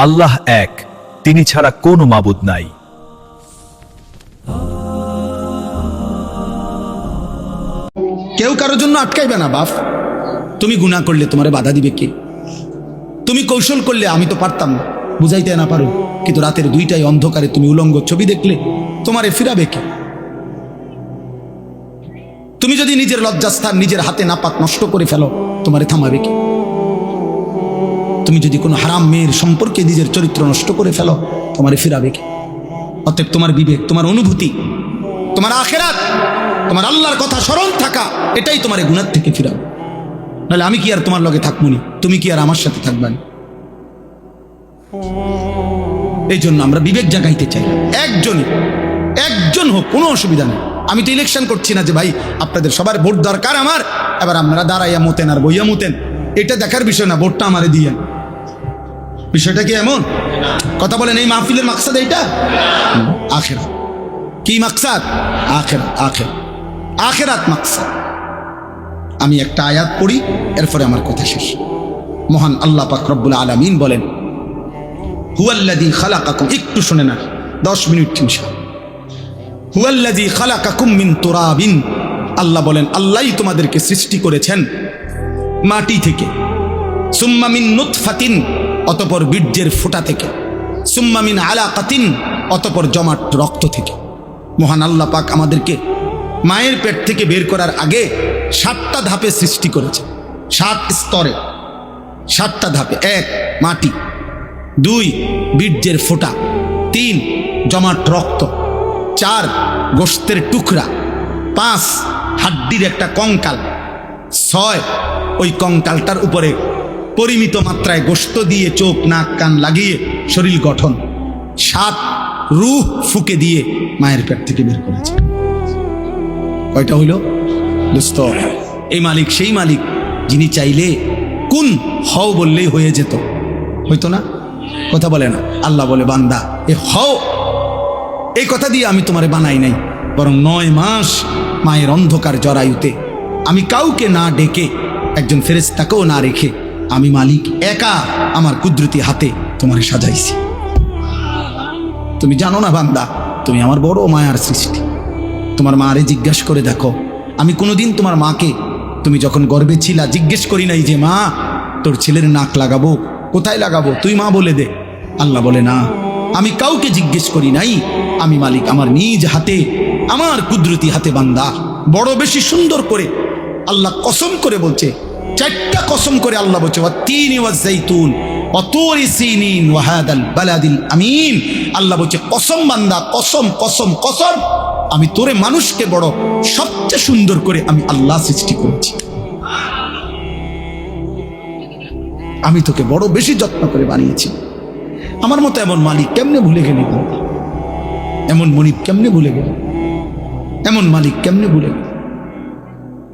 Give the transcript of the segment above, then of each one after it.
আল্লাহ এক, তিনি ছাড়া কোনো মাবুদ নাই। কেউ কারোর জন্য আটকাইবে না বাপ। তুমি গুনাহ করলে তোমারে বাধা দিবে কে? তুমি কৌশল করলে আমি তো পারতাম না, বুঝাইতে না পারো, কিন্তু রাতের 2টায় অন্ধকারে তুমি উলঙ্গ ছবি দেখলে তোমারে ফিরাবে কে? তুমি যদি নিজের লজ্জাস্থান নিজের হাতে নাপাক নষ্ট করে ফেলো, তোমারে থামাবে কে? তুমি যদি কোনো হারাম মেয়ের সম্পর্কে নিজের চরিত্র নষ্ট করে ফেলো, তোমারে ফিরাবে কে? অতএব তোমার বিবেক, তোমার অনুভূতি, তোমার আখিরাত, তোমার আল্লাহর কথা স্মরণ থাকা, এটাই তোমার গুনাহ থেকে ফিরাবে। নাহলে আমি কি আর তোমার লগে থাকবনি? তুমি কি আর আমার সাথে থাকবেন? এই জন্য আমরা বিবেক জাগাইতে চাই। একজন হোক, কোনো অসুবিধা নেই। আমি তো ইলেকশন করছি না যে ভাই আপনাদের সবার ভোট দরকার আমার, এবার আপনারা দাঁড়াইয়া মতেন আর বইয়া মতেন, এটা দেখার বিষয় না। ভোটটা আমারে দিয়ে, বিষয়টা কি এমন? কথা বলেন, এই মাহফিলের মাকসাদ এইটা? আখিরাত। কি মাকসাদ? আখিরাত মাকসাদ। আমি একটা আয়াত পড়ি, এরপরে আমার কথা শেষ। মহান আল্লাহ পাক রব্বুল আলামিন বলেন, হুয়াল্লাযী খালাকাকুম, একটু শুনে না, 10 মিনিট ইনশাআল্লাহ। হুয়াল্লাযী খালাকাকুম মিন তুরাবিন, আল্লাহ বলেন আল্লাহই তোমাদেরকে সৃষ্টি করেছেন মাটি থেকে। সুম্মা মিন নুতফাতিন, অতঃপর বীর্যের ফোঁটা থেকে। সুম্মা মিন আলাকাতিন, অতঃপর জমাট রক্ত থেকে। মহান আল্লাহ পাক আমাদেরকে মায়ের পেট থেকে বের করার আগে 7টা ধাপে সৃষ্টি করেছে, 7 স্তরে, 7টা ধাপে। 1 মাটি, 2 বীর্যের ফোঁটা, 3 জমাট রক্ত, 4 গোশতের টুকরা, 5 হাড্ডির একটা কঙ্কাল, 6 ওই কঙ্কালটার উপরে পরিমিত মাত্রায় গোশত দিয়ে চোখ নাক কান লাগিয়ে শরীর গঠন, 7 রূহ ফুকে দিয়ে মায়ের পেট থেকে বের করেছে। কয়টা হইল দোস্ত? এই মালিক সেই মালিক যিনি চাইলে কোন হও বললেই হয়ে যেত, হইতো না? কথা বলে না? আল্লাহ বলে, বান্দা এ হও, এই কথা দিয়ে আমি তোমারে বানাই নাই, বরং 9 মাস মায়ের অন্ধকার জরায়ুতে আমি কাউকে না ডেকে, একজন ফেরেশতাকেও না রেখে, আমি মালিক একা আমার কুদরতি হাতে তোমারে সাজাইছি। তুমি জানো না বান্দা, তুমি আমার বড় মায়ার সৃষ্টি। তোমার মারে জিজ্ঞেস করে দেখো, আমি কোনোদিন তোমার মাকে, তুমি যখন গর্ভে ছিলা, জিজ্ঞেস করি নাই যে মা তোর ছেলের নাক লাগাবো, কোথায় লাগাবো, তুই মা বলে দে। আল্লাহ বলে না, আমি কাউকে জিজ্ঞেস করি নাই, আমি মালিক আমার নিজ হাতে, আমার কুদরতি হাতে বান্দা বড় বেশি সুন্দর করে আল্লাহ কসম করে বলছে, 4টা কসম করে আল্লাহ বলছে, ওয়াত-তিনি ওয়াজ-যাইতুন ওয়া-তুরি সিনিন ওয়া হাদাল বালাদিল আমিন। আল্লাহ বলছে কসম বান্দা, কসম কসম কসম, আমি তোরে মানুষকে বড় সবচেয়ে সুন্দর করে আমি আল্লাহ সৃষ্টি করেছি, আমি তোকে বড় বেশি যত্ন করে বানিয়েছি। আমার মতো এমন মালিক কেমনে ভুলে গেলি? এমন মনিব কেমনে ভুলে গেল? এমন মালিক কেমনে ভুলে গেল?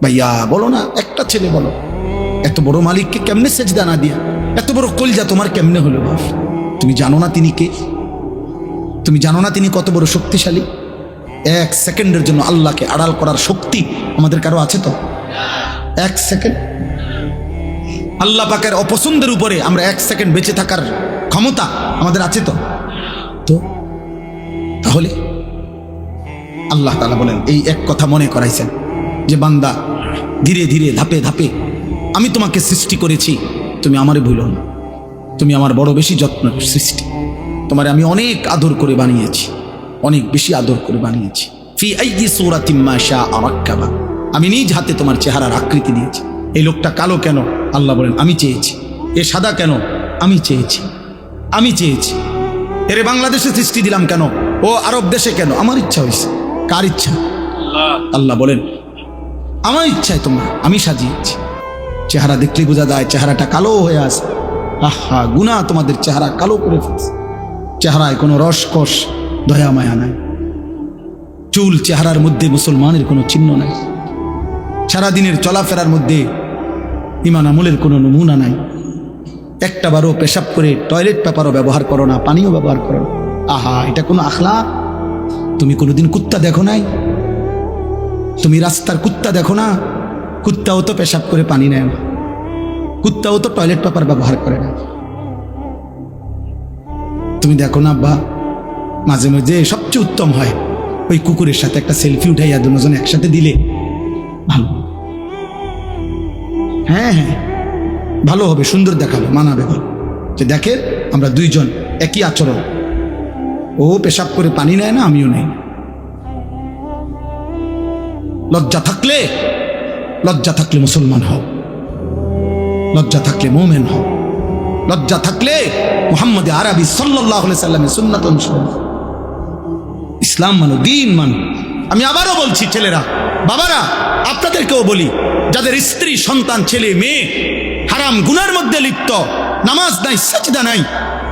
ভাইয়া বলো না, একটা ছেলে বলো, এত বড় মালিককে কেমনে সেজদা না দিয়া, এত বড় কলজা তোমার কেমনে হলো বাপ? তুমি জানো না তিনি কে? তুমি জানো না তিনি কত বড় শক্তিশালী? 1 সেকেন্ডের জন্য আল্লাহকে আড়াল করার শক্তি আমাদের কারো আছে তো? 1 সেকেন্ড আল্লাহ পাকের অপছন্দের উপরে আমরা 1 সেকেন্ড বেঁচে থাকার ক্ষমতা আমাদের আছে তো? তাহলে আল্লাহ তাআলা বলেন, এই এক কথা মনে করাইছেন যে বান্দা ধীরে ধীরে ধাপে ধাপে আমি তোমাকে সৃষ্টি করেছি, তুমি আমারে ভুলো না, তুমি আমার বড় বেশি যত্ন সৃষ্টি, তোমারে আমি অনেক আদর করে বানিয়েছি, অনেক বেশি আদর করে বানিয়েছি। ফি আইয়ি সূরাতিন মা শাআ রাক্কাবা, আমি নিজ হাতে তোমার চেহারার আকৃতি দিয়েছি। এই লোকটা কালো কেন? আল্লাহ বলেন আমি চেয়েছি। এ সাদা কেন? আমি চেয়েছি, আমি চেয়েছি। এরে বাংলাদেশে সৃষ্টি দিলাম কেন? ও আরব দেশে কেন? আমার ইচ্ছা হয়েছে। কার ইচ্ছা? আল্লাহ বলেন আমার ইচ্ছায় তোমরা আমি সাজিয়েছি। চেহারা দেখলে বোঝা যায় চেহারাটা কালো হয়ে আছে। আহা, গুনাহ তোমাদের চেহারা কালো করে ফেলছে। চেহারায় কোনো রসকস দয়া মায়া নাই। চুল চেহারার মধ্যে মুসলমানের কোনো চিহ্ন নাই। সারাদিনের চলাফেরার মধ্যে ঈমান আমলের কোনো নমুনা নাই। একটা বারও পেশাব করে টয়লেট পেপারও ব্যবহার করো না, পানিও ব্যবহার করো না। আহা, এটা কোনো আখলাক? তুমি কোনোদিন কুত্তা দেখো নাই? তুমি রাস্তার কুত্তা দেখো না? কুত্তাও তো পেশাব করে পানি নেয় না, কুত্তাও তো টয়লেট পেপার ব্যবহার করে না। তুমি দেখো না আব্বা, মাঝে মাঝে সবচেয়ে উত্তম হয় ওই কুকুরের সাথে একটা সেলফি উঠাইয়া দুজন একসাথে দিলে ভালো। হ্যাঁ হ্যাঁ, ভালো হবে, সুন্দর দেখালো, মানাবে ভালো, যে দেখেন আমরা দুইজন একই আচরণ, ও পেশাব করে পানি নেয় না, আমিও নেই। লজ্জা থাকলে মুসলমান হও, লজ্জা থাকলে মোমেন হও, লজ্জা থাকলে মুহাম্মদ আরবি সাল্লাল্লাহু আলাইহি সাল্লামের সুন্নাত অনুসরণ। ইসলাম মানো, দ্বীন মানো। আমি আবারও বলছি, ছেলেরা, বাবারা, আপনাদেরকেও বলি, যাদের স্ত্রী, সন্তান, ছেলে মেয়ে হারাম গুনার মধ্যে লিপ্ত, নামাজ নাই, সাজদা নাই,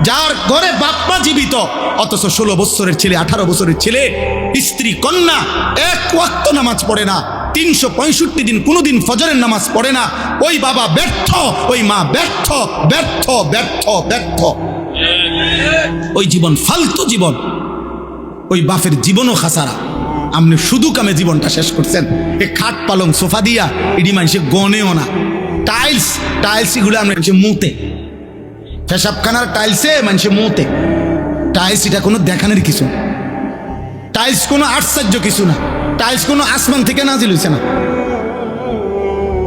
যার ঘরে বাপ মা জীবিত অথচ 16 বছরের ছেলে, 18 বছরের ছেলে, স্ত্রী, কন্যা এক ওয়াক্ত নামাজ পড়ে না, 365 দিন কোনোদিন ফজরের নামাজ পড়ে না, ওই বাবা ব্যর্থ, ওই মা ব্যর্থ, ব্যর্থ, ব্যর্থ, ব্যর্থ। ওই জীবন ফালতু জীবন, ওই বাপের জীবনও খাসারা। আপনি শুধু কামে জীবনটা শেষ করছেন। এ খাট পালং সোফা দিয়া এটি মানুষের গনেও না, টাইলস এগুলো মানুষের মুতে, পেশাবখানার টাইলসে মানুষের মুতে। টাইলস এটা কোনো দেখানোর কিছু না, টাইলস কোনো আশ্চর্য কিছু না, টাইলস কোনো আসমান থেকে নাজিল হইছে না।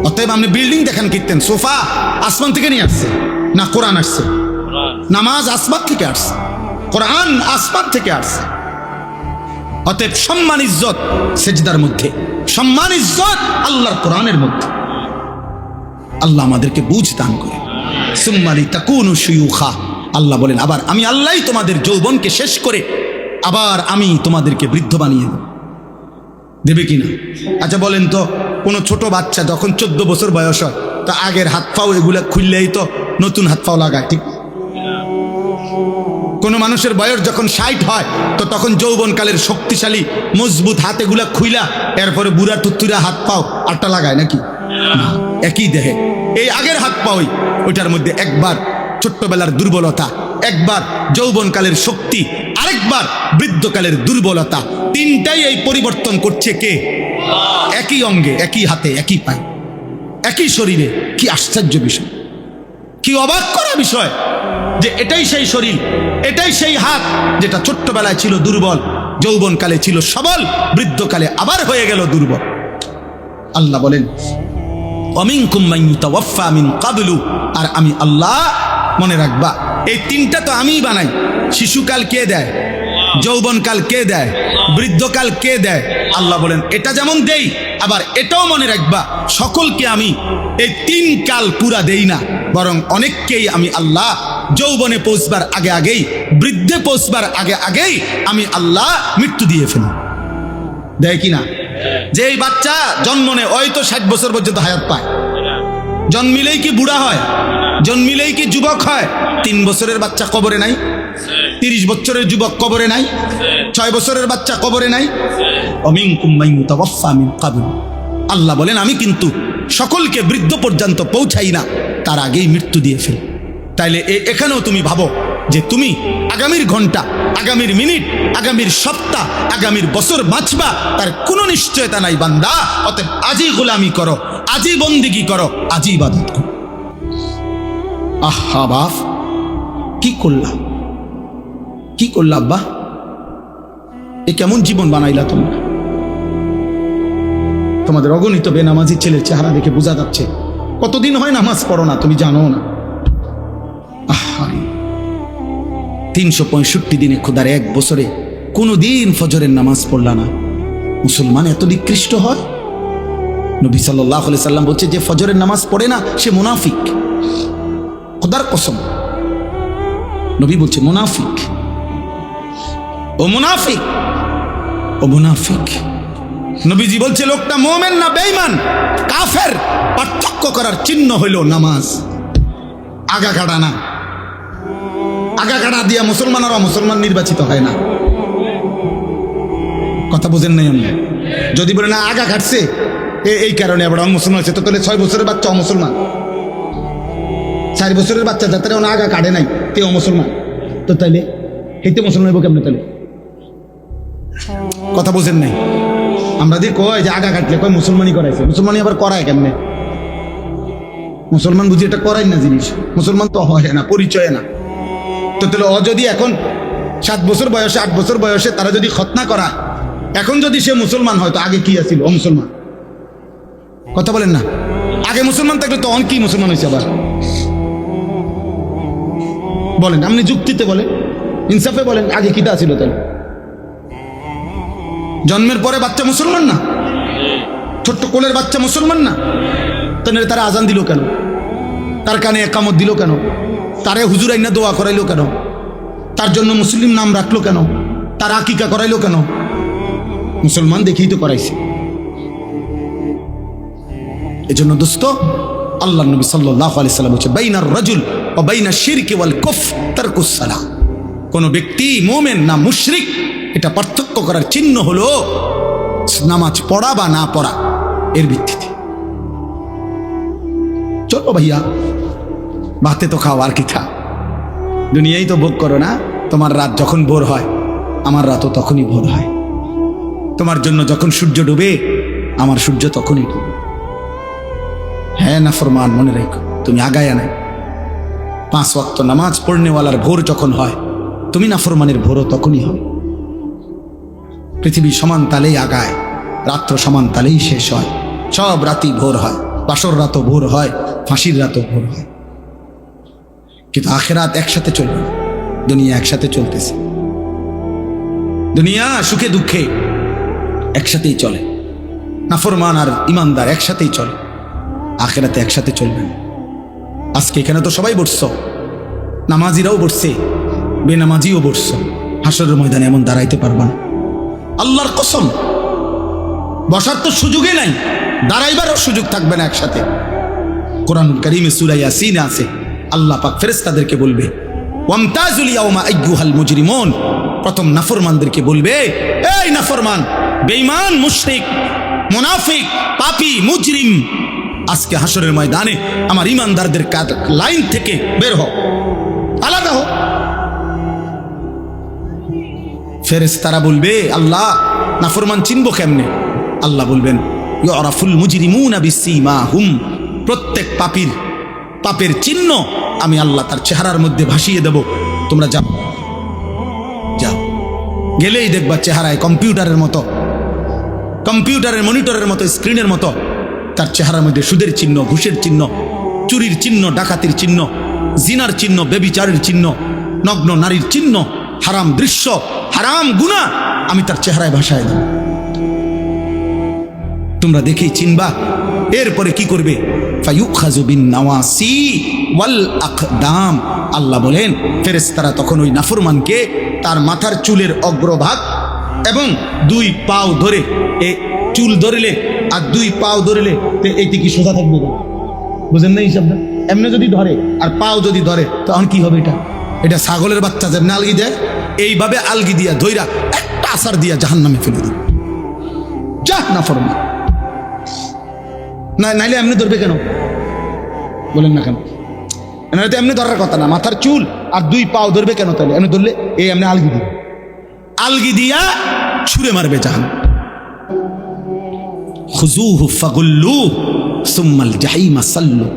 অতএব আপনি বিল্ডিং দেখান কিনতেন, সোফা আসমান থেকে নিয়ে আসছে না, কোরআন আসছে। নামাজ আসমান থেকে আসছে, কোরআন আসমান থেকে আসছে। অতএব সম্মান ইজ্জত সেজদার মধ্যে, সম্মান ইজ্জত আল্লাহর কোরআনের মধ্যে। আল্লাহ আমাদেরকে বুঝ দান করে। সুম্মালি তাকুনু শুয়ুখা, আল্লাহ বলেন আবার আমি আল্লাহই তোমাদের যৌবনকে শেষ করে আবার আমি তোমাদেরকে বৃদ্ধ বানিয়ে দেবে কিনা? আচ্ছা বলেন তো, কোনো ছোট বাচ্চা যখন 14 বছর বয়স হয়, তা আগের হাত পাও এগুলা খুললেই তো নতুন হাত পাও লাগায়, ঠিক? কোন মানুষের বয়স যখন 60 হয়, তো তখন যৌবনকালের শক্তিশালী মজবুত হাত এগুলা খুইলা এরপরে বুড়া টুত্তুরা হাত পাও আটটা লাগায় নাকি? একই দেহে এই আগের হাত পাওই, ওইটার মধ্যে একবার ছোট্টবেলার দুর্বলতা, একবার যৌবনকালের শক্তি, আরেকবার বৃদ্ধকালের দুর্বলতা, তিনটাই এই পরিবর্তন করছে কে? একই অঙ্গে, একই হাতে, একই পায়ে, একই শরীরে। কি আশ্চর্য বিষয়, কি অবাক করা বিষয় যে এটাই সেই শরীর, এটাই সেই হাত যেটা ছোট্টবেলায় ছিল দুর্বল, যৌবনকালে ছিল সবল, বৃদ্ধকালে আবার হয়ে গেল দুর্বল। আল্লাহ বলেন ওয়ামিনকুম মান ইউতাওয়াফা মিন ক্বাবলু, আর আমি আল্লাহ, মনে রাখবা এই তিনটা তো আমিই বানাই। শিশুকাল কে দেয়? যৌবনকাল কে দেয়? বৃদ্ধকাল কে দেয়? আল্লাহ বলেন এটা যেমন দেই, আবার এটাও মনে রাখবা সকলকে আমি এই 3 কাল পুরা দেই না, বরং অনেককেই আমি আল্লাহ যৌবনে পৌঁছবার আগে আগেই, বৃদ্ধে পৌঁছবার আগে আগেই আমি আল্লাহ মৃত্যু দিয়ে ফেলি। দেয় কিনা? যে এই বাচ্চা জন্ম নেয়, ওই তো 60 বছর পর্যন্ত হায়াত পায়, জন্মিলেই কি বুড়া হয়? জন্মিলেই কি যুবক হয়? 3 বছরের বাচ্চা কবরে নাই, 30 বছরের যুবক কবরে নাই, 6 বছরের বাচ্চা কবরে নাই। ওয়ামিনকুম মান ইউতাওয়াফা মিন ক্বাবল, আল্লাহ বলেন আমি কিন্তু সকলকে বৃদ্ধ পর্যন্ত পৌঁছাই না, তার আগেই মৃত্যু দিয়ে ফেলি। তাইলে এখানেও তুমি ভাবো যে তুমি আগামীর ঘন্টা, আগামীর মিনিট, আগামীর সপ্তাহ, আগামীর বছর বাঁচবা, তার কোনো নিশ্চয়তা নাই বান্দা। অতএব আজই গোলামি করো, আজই বন্দিগি করো, আজই ইবাদত করো। আহা বাপ, কি করলা, কি করলা আব্বা? এ কেমন জীবন বানাইলা তোমরা? তোমাদের অগণিত বেনামাজি ছেলের চেহারা দেখে বোঝা যাচ্ছে কতদিন হয় নামাজ পড়ো না, তুমি জানো না। 365 দিনে খোদার 1 বছরে কোনো দিন ফজরের নামাজ পড়লা না। মুসলমান এত নিকৃষ্ট হয়? নবী সাল্লাল্লাহু আলাইহি সাল্লাম বলছে যে ফজরের নামাজ পড়ে না সে মুনাফিক। খোদার কসম, নবী বলছে মুনাফিক, ও মুনাফিক, ও মুনাফিক। নবীজি বলছে লোকটা মুমিন না বেঈমান, কাফের, পার্থক্য করার চিহ্ন হইল নামাজ। আগা কাটা না, আগা কাটা দিয়া মুসলমান আর অমুসলমান নির্বাচিত হয় না। কথা বুঝেন নাই? আমি যদি বলে না আগা কাটছে এই কারণে আবার মুসলমান হচ্ছে, তো তাহলে 6 বছরের বাচ্চা অমুসলমান, 4 বছরের বাচ্চা যাতে আগা কাটে নাই তে অমুসলমান, তো তাইলে এইতে মুসলমান হইব কেমনে? তাহলে কথা বুঝেন নাই? আমরা দিয়ে কয় যে আগা কাটলে কয় মুসলমানই করাইছে, মুসলমানই আবার করায় কেমনে? মুসলমান বুঝি এটা করাই না জিনিস, মুসলমান তো হয় না, পরিচয় না। তো তাহলে যদি এখন 7 বছর বয়সে 8 বছর বয়সে তারা যদি খতনা করা, এখন যদি সে মুসলমান হয় তো আগে কি আছিল? ও মুসলমান। কথা বলেন না, আগে মুসলমান থাকলে তো অন কি মুসলমান হয়েছে আবার? বলেন, আপনি যুক্তিতে বলেন, ইনসাফে বলেন, আগে কিটা ছিল তাহলে? জন্মের পরে বাচ্চা মুসলমান না? ছোট্ট কোলের বাচ্চা মুসলমান না? তাহলে তারা আজান দিল কেন? তার কানে একামত দিল কেন? তারে হুজুর আইনা দোয়া করাইলো কেন? তার জন্য মুসলিম নাম রাখলো কেন? তার আকিকা করাইলো কেন? মুসলমান দেখেই তো করাইছে। এজন্য দোস্ত, আল্লাহ নবী সাল্লাল্লাহু আলাইহি সাল্লাম বলেছে, বাইনার রাজুল ওয়া বাইনা শিরকি ওয়াল কুফর তারকুস সালাহ। কোন ব্যক্তি মুমিন না মুশরিক এটা পার্থক্য করার চিহ্ন হলো নামাজ পড়া বা না পড়া এর ভিত্তিতে। চলো ভাইয়া, ভাতে তো খাও, আর কি খা, দুনিয়ায় তো ভোগ করো না। তোমার রাত যখন ভোর হয় আমার রাতও তখনই ভোর হয়। তোমার জন্য যখন সূর্য ডুবে আমার সূর্য তখনই ডুবে। হ্যাঁ নাফরমান, মনে রেখো, তুমি আগায়া নাই। 5 ওয়াক্ত নামাজ পড়নেওয়ালার ভোর যখন হয় তুমি নাফরমানের ভোরও তখনই হয়। পৃথিবী সমান তালেই আগায়, রাত্র সমান তালেই শেষ হয়। সব রাতই ভোর হয়, বাসর রাতও ভোর হয়, ফাঁসির রাতও ভোর হয়। কিন্তু আখেরাত একসাথে চলবে না, দুনিয়া একসাথে চলতেছে। দুনিয়া সুখে দুঃখে একসাথেই চলে, নাফরমান আর ইমানদার একসাথেই চলে, আখেরাতে একসাথে চলবে না। আজকে এখানে তো সবাই বসছো, নামাজিরাও বসছে, বেনামাজিও বসছো, হাসরের ময়দানে এমন দাঁড়াইতে পারবা না। আল্লাহর কসম, বসার তো সুযোগই নাই, দাঁড়াইবারও সুযোগ থাকবে না একসাথে। কোরআন কারীমে সূরা ইয়াসিনে আছে, আল্লাহ পাক ফেরেশতাদেরকে বলবে, ওয়ামতাজুল ইয়াওমা আইয়ুহাল মুজরিমুন, প্রথম নাফরমানদেরকে বলবে, এই নাফরমান, বেঈমান, মুশরিক, মুনাফিক, পাপী, মুজরিম, আজকে হাসরের ময়দানে আমার ইমানদারদের লাইন থেকে বের হও, আলাদা হও। ফেরেশতারা বলবে, আল্লাহ নাফরমান চিনবো কেমনে? আল্লাহ বলবেন, ইউরাফুল মুজরিমুনা বিসীমাহুম, প্রত্যেক পাপের চিহ্ন আমি আল্লাহ তার চেহারার মধ্যে ভাসিয়ে দেব। তোমরা যাও, যাও, গেলেই দেখবা চেহারায় কম্পিউটারের মতো, কম্পিউটারের মনিটরের মতো, স্ক্রিনের মতো তার চেহারার মধ্যে সুদের চিহ্ন, ঘুষের চিহ্ন, চুরির চিহ্ন, ডাকাতির চিহ্ন, জিনার চিহ্ন, ব্যভিচারের চিহ্ন, নগ্ন নারীর চিহ্ন, হারাম দৃশ্য, হারাম গুনাহ আমি তার চেহারায় ভাসায় দেব। তোমরা দেখেই চিনবা। এরপরে কি করবে? ফায়ুখাযু বিন নাওয়াসি ওয়াল আকদাম, আল্লাহ বলেন ফেরেশতারা তখন ওই নাফরমানকে তার মাথার চুলের অগ্রভাগ এবং 2 পাও ধরে, এই চুল ধরলে আর 2 পাও ধরলে এইটি কি সোজা থাকবে? বুঝেন না হিসাবটা? এমনি যদি ধরে আর পাও যদি ধরে তখন কি হবে? এটা ছাগলের বাচ্চা যেমনি আলগি দেয়, এইভাবে আলগি দিয়া ধইরা একটা আসার দিয়া জাহান্নামে ফেলে দিবে। যা নাফরমান, না নাইলে এমনি ধরবে কেন? বলেন না কেন? এমনি তো এমনি ধরার কথা না, মাথার চুল আর 2 পাও ধরবে কেন? তাহলে এমনি ধরলে এই এমনি আলগি দিয়া ছুঁড়ে মারবে জাহান্নাম। খুযুহু ফাগুল্লুহু সুম্মাল জাহিমা সাল্লু।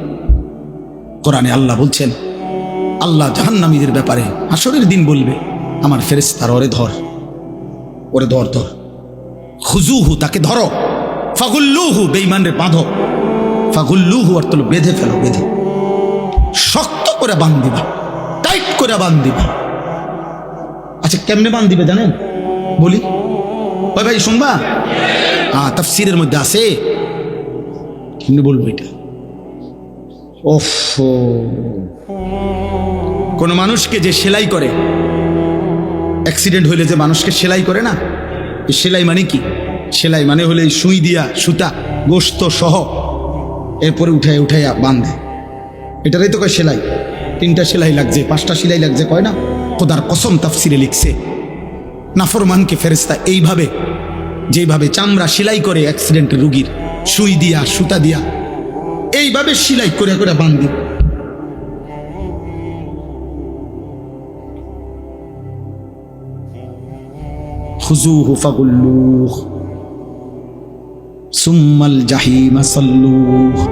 কোরআনে আল্লাহ বলছেন, আল্লাহ জাহান্নামীদের ব্যাপারে হাসরের দিন বলবে, আমার ফেরেশতারা ওরে ধর, ওরে ধর, ধর, খুযুহু তাকে ধরো, ফাগুল্লুহু বেঈমানরে বাঁধো, ফাগুল্লুহু অর্থ হলো বেঁধে ফেলো, বেঁধে শক্ত করে বাঁধ দিবা, টাইট করে বাঁধ দিবা। আচ্ছা কেমনে বাঁধ দিবে জানেন? বলি, ওই ভাই শুনবা? হ্যাঁ, তাফসীরের মধ্যে আছে, কেমনে বলবো এটা? ওফ, কোন মানুষকে যে সেলাই করে, অ্যাক্সিডেন্ট হইলে যে মানুষকে সেলাই করে না, সেলাই মানে কি? সেলাই মানে হলে সুই দিয়া সুতা গোস্ত সহ এরপরে উঠাইয়া বাঁধে, এটারই তো কয় সেলাই। 3টা সেলাই লাগছে, 5টা সেলাই লাগছে, কয় না? খোদার কসম তাফসীরে লিখছে, নাফরমানকে ফেরেশতা এইভাবে, যেভাবে চামড়া সেলাই করে অ্যাক্সিডেন্টের রুগীর, সুই দিয়া সুতা দিয়া এইভাবে সেলাই করে করে বাঁধে। খুযুহু ফাগুল্লুহু সুম্মাল জাহিমা সাল্লুহু।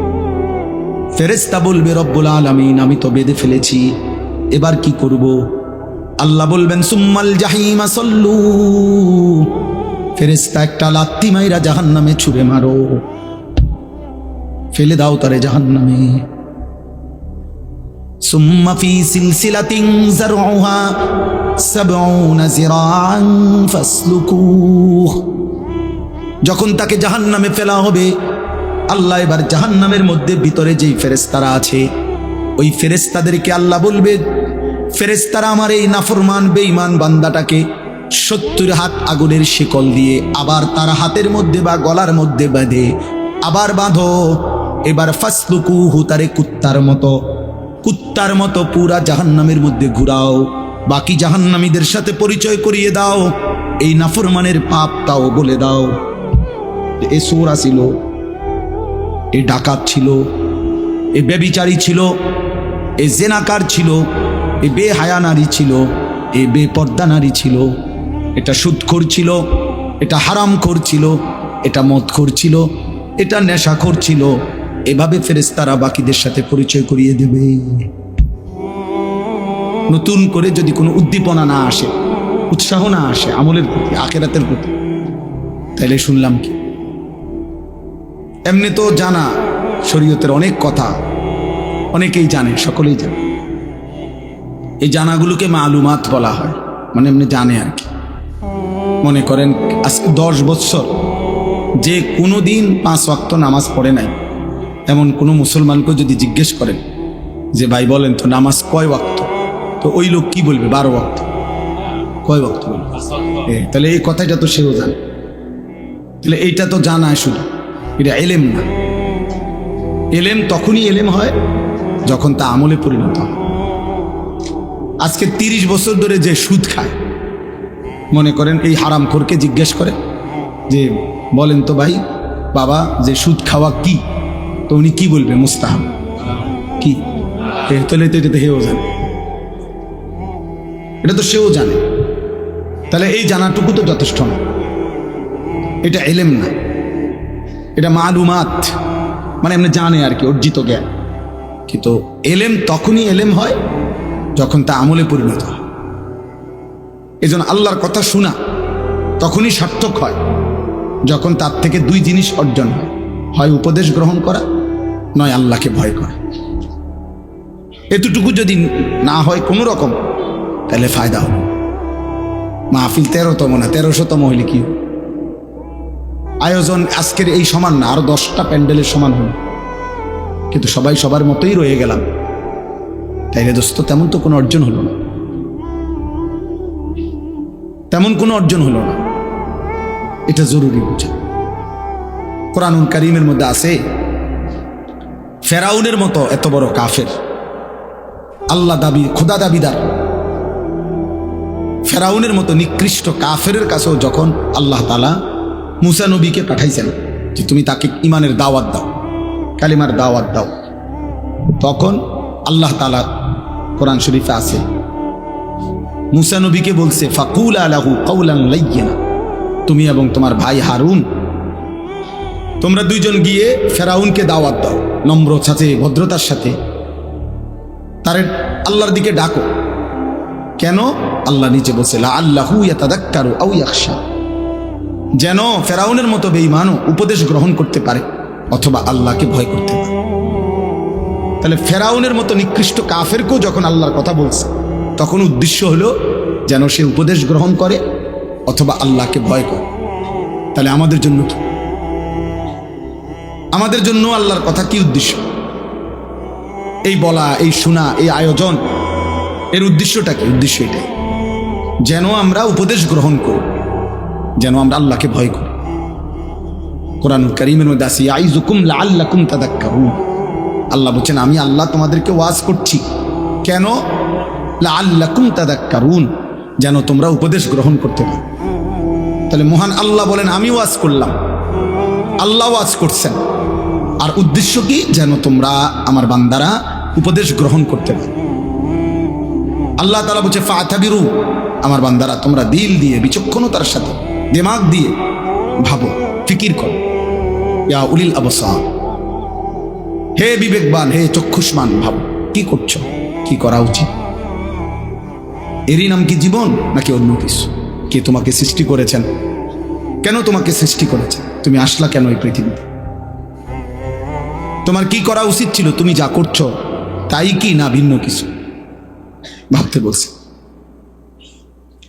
ফেরেশতা বলবে, রব্বুল আলামিন আমি তো বেঁধে ফেলেছি, এবার কি করব? আল্লাহ বলবেন সুম্মাল জাহিমা সল্লু, ফেরেশতা একটা লাত্তি মাইরা জাহান্নামে ছুঁড়ে মারো, ফেলে দাও তারে জাহান্নামে। সুম্মা ফি সিলসিলাতিন যারউহা ৭০ যিরাআন ফাসলুকুহ, যখন তাকে জাহান্নামে ফেলা হবে, আল্লাহ এবার জাহান্নামের মধ্যে ভিতরে যেই ফেরেশতারা আছে ওই ফেরেশতাদেরকে আল্লাহ বলবে, ফেরেশতারা আমার এই নাফরমান বেঈমান বান্দাটাকে ৭০ হাত আগুনের শিকল দিয়ে আবার তার হাতের মধ্যে বা গলার মধ্যে বাঁধে, আবার বাঁধো, এবার ফাসলুকুহু, তারে কুত্তার মতো পুরা জাহান্নামের মধ্যে ঘুরাও, বাকি জাহান্নামীদের সাথে পরিচয় করিয়ে দাও, এই নাফরমানের পাপ তাও বলে দাও। এ চোরা ছিল, এ ডাকাত ছিল, এ ব্যভিচারী ছিল, এ জেনাকার ছিল, এ বেহায়া নারী ছিল, এ বেপর্দা নারী ছিল, এটা সুদখোর ছিল, এটা হারামখোর ছিল, এটা মদখোর ছিল, এটা নেশাখোর ছিল। এভাবে ফেরেশতারা বাকিদের সাথে পরিচয় করিয়ে দেবে। নতুন করে যদি কোনো উদ্দীপনা না আসে, উৎসাহ না আসে আমলের প্রতি, আখিরাতের প্রতি, তাইলে শুনলাম কি? এমনি তো জানা শরীয়তের অনেক কথা, অনেকেই জানে, সকলেই জানে। এই জানাগুলোকে মালুমাত বলা হয়, মানে এমনি জানে আর কি। মনে করেন আজকে 10 বছর যে কোনো দিন 5 ওয়াক্ত নামাজ পড়ে নাই এমন কোনো মুসলমানকে যদি জিজ্ঞেস করেন যে ভাই বলেন তো নামাজ কয় ওয়াক্ত, তো ওই লোক কি বলবে? 12 ওয়াক্ত। কয় ওয়াক্ত বলবে? তাহলে এই কথাটা তো সেও জানে। তাহলে এইটা তো জানায় শুধু, এটা এলেম না। এলেম তখনই এলেম হয় যখন তা আমলে পরিণত হয়। আজকে 30 বছর ধরে যে সুদ খায়, মনে করেন এই হারামখোরকে জিজ্ঞেস করে যে বলেন তো ভাই বাবা যে সুদ খাওয়া কি, তো উনি কি বলবে? মুস্তাহাব। কি? তাহলে তো এটা তো হেও জানে, এটা তো সেও জানে। তাহলে এই জানাটুকু তো যথেষ্ট না, এটা এলেম না, এটা মালুমাত, মানে এমনি জানে আর কি, অর্জিত জ্ঞান। কিন্তু এলেম তখনই এলেম হয় যখন তা আমলে পরিণত হয়। এই জন্য আল্লাহর কথা শোনা তখনই সার্থক হয় যখন তার থেকে 2 জিনিস অর্জন হয়, হয় উপদেশ গ্রহণ করা, নয় আল্লাহকে ভয় করা। এতটুকু যদি না হয় কোনো রকম, তাহলে ফায়দা হবে। মাহফিল 13তম না 1300তম হইলে কি আয়োজন আজকের এই সমান না, আরো 10টা প্যান্ডেলের সমান হল, কিন্তু সবাই সবার মতোই রয়ে গেলাম, তাইলে দোস্ত তেমন তো কোনো অর্জন হলো না, তেমন কোনো অর্জন হলো না। এটা জরুরি বুঝা। কোরআনুল কারীমের মধ্যে আছে ফেরাউনের মতো এত বড় কাফের, আল্লাহ দাবি, খোদা দাবিদার ফেরাউনের মতো নিকৃষ্ট কাফেরের কাছেও যখন আল্লাহ তাআলা মুসা নবীকে পাঠাইছেন যে তুমি তাকে ইমানের দাওয়াত দাও, কালিমার দাওয়াত দাও, তখন আল্লাহ তাআলা কোরআন শরীফে আছে মুসা নবীকে বলছে ফাকুলা লাহু কাওলান লাইয়িনা, তুমি এবং তোমার ভাই হারুন তোমরা 2 জন গিয়ে ফেরাউনকে দাওয়াত দাও, নম্র সাথে, ভদ্রতার সাথে তার আল্লাহর দিকে ডাকো। কেন? আল্লাহ নিচে বলছে লাআল্লাহু ইয়াতাযাক্কারু আও ইয়াখশা, যেন ফেরাউনের মতো বেঈমানও উপদেশ গ্রহণ করতে পারে অথবা আল্লাহকে ভয় করতে পারে। তাহলে ফেরাউনের মতো নিকৃষ্ট কাফেরকেও যখন আল্লাহর কথা বলছে, তখন উদ্দেশ্য হলো যেন সে উপদেশ গ্রহণ করে অথবা আল্লাহকে ভয় করে। তাহলে আমাদের জন্য কি? আমাদের জন্য আল্লাহর কথা কি উদ্দেশ্য? এই বলা, এই শোনা, এই আয়োজন, এর উদ্দেশ্যটা কি? উদ্দেশ্য এটাই যেন আমরা উপদেশ গ্রহণ করি, যেন আমরা আল্লাহকে ভয় করি। কোরআনুল কারীমের মধ্যে আছে ইয়াইযুকুম লাআল্লাকুম তাযাক্কারুন, আল্লাহ বলেন আমি আল্লাহ তোমাদেরকে ওয়াজ করছি। কেন? লাআল্লাকুম তাযাক্কারুন, যেন তোমরা উপদেশ গ্রহণ করতে পারো। তাহলে মহান আল্লাহ বলেন আমি ওয়াজ করলাম, আল্লাহ ওয়াজ করছেন, আর উদ্দেশ্য কি? যেন তোমরা আমার বান্দারা উপদেশ গ্রহণ করতে পারো। আল্লাহ তাআলা বলছে ফাতাবিরু, আমার বান্দারা তোমরা দিল দিয়ে, বিচক্ষণতার সাথে, দিমাগ দিয়ে ভাবো, ফিকির করো। ইয়া উলিল আবসার, হে বিবেকবান, হে চক্ষুষ্মান, ভাবো কি করছো, কি করা উচিত। এরই নাম কি জীবন নাকি অন্য কিছু? কে তোমাকে সৃষ্টি করেছেন? কেন তোমাকে সৃষ্টি করেছেন? তুমি আসলা কেন এই পৃথিবীতে? তোমার কি করা উচিত ছিল? তুমি যা করছো তাই কি না ভিন্ন কিছু? ভাবতে বলছি।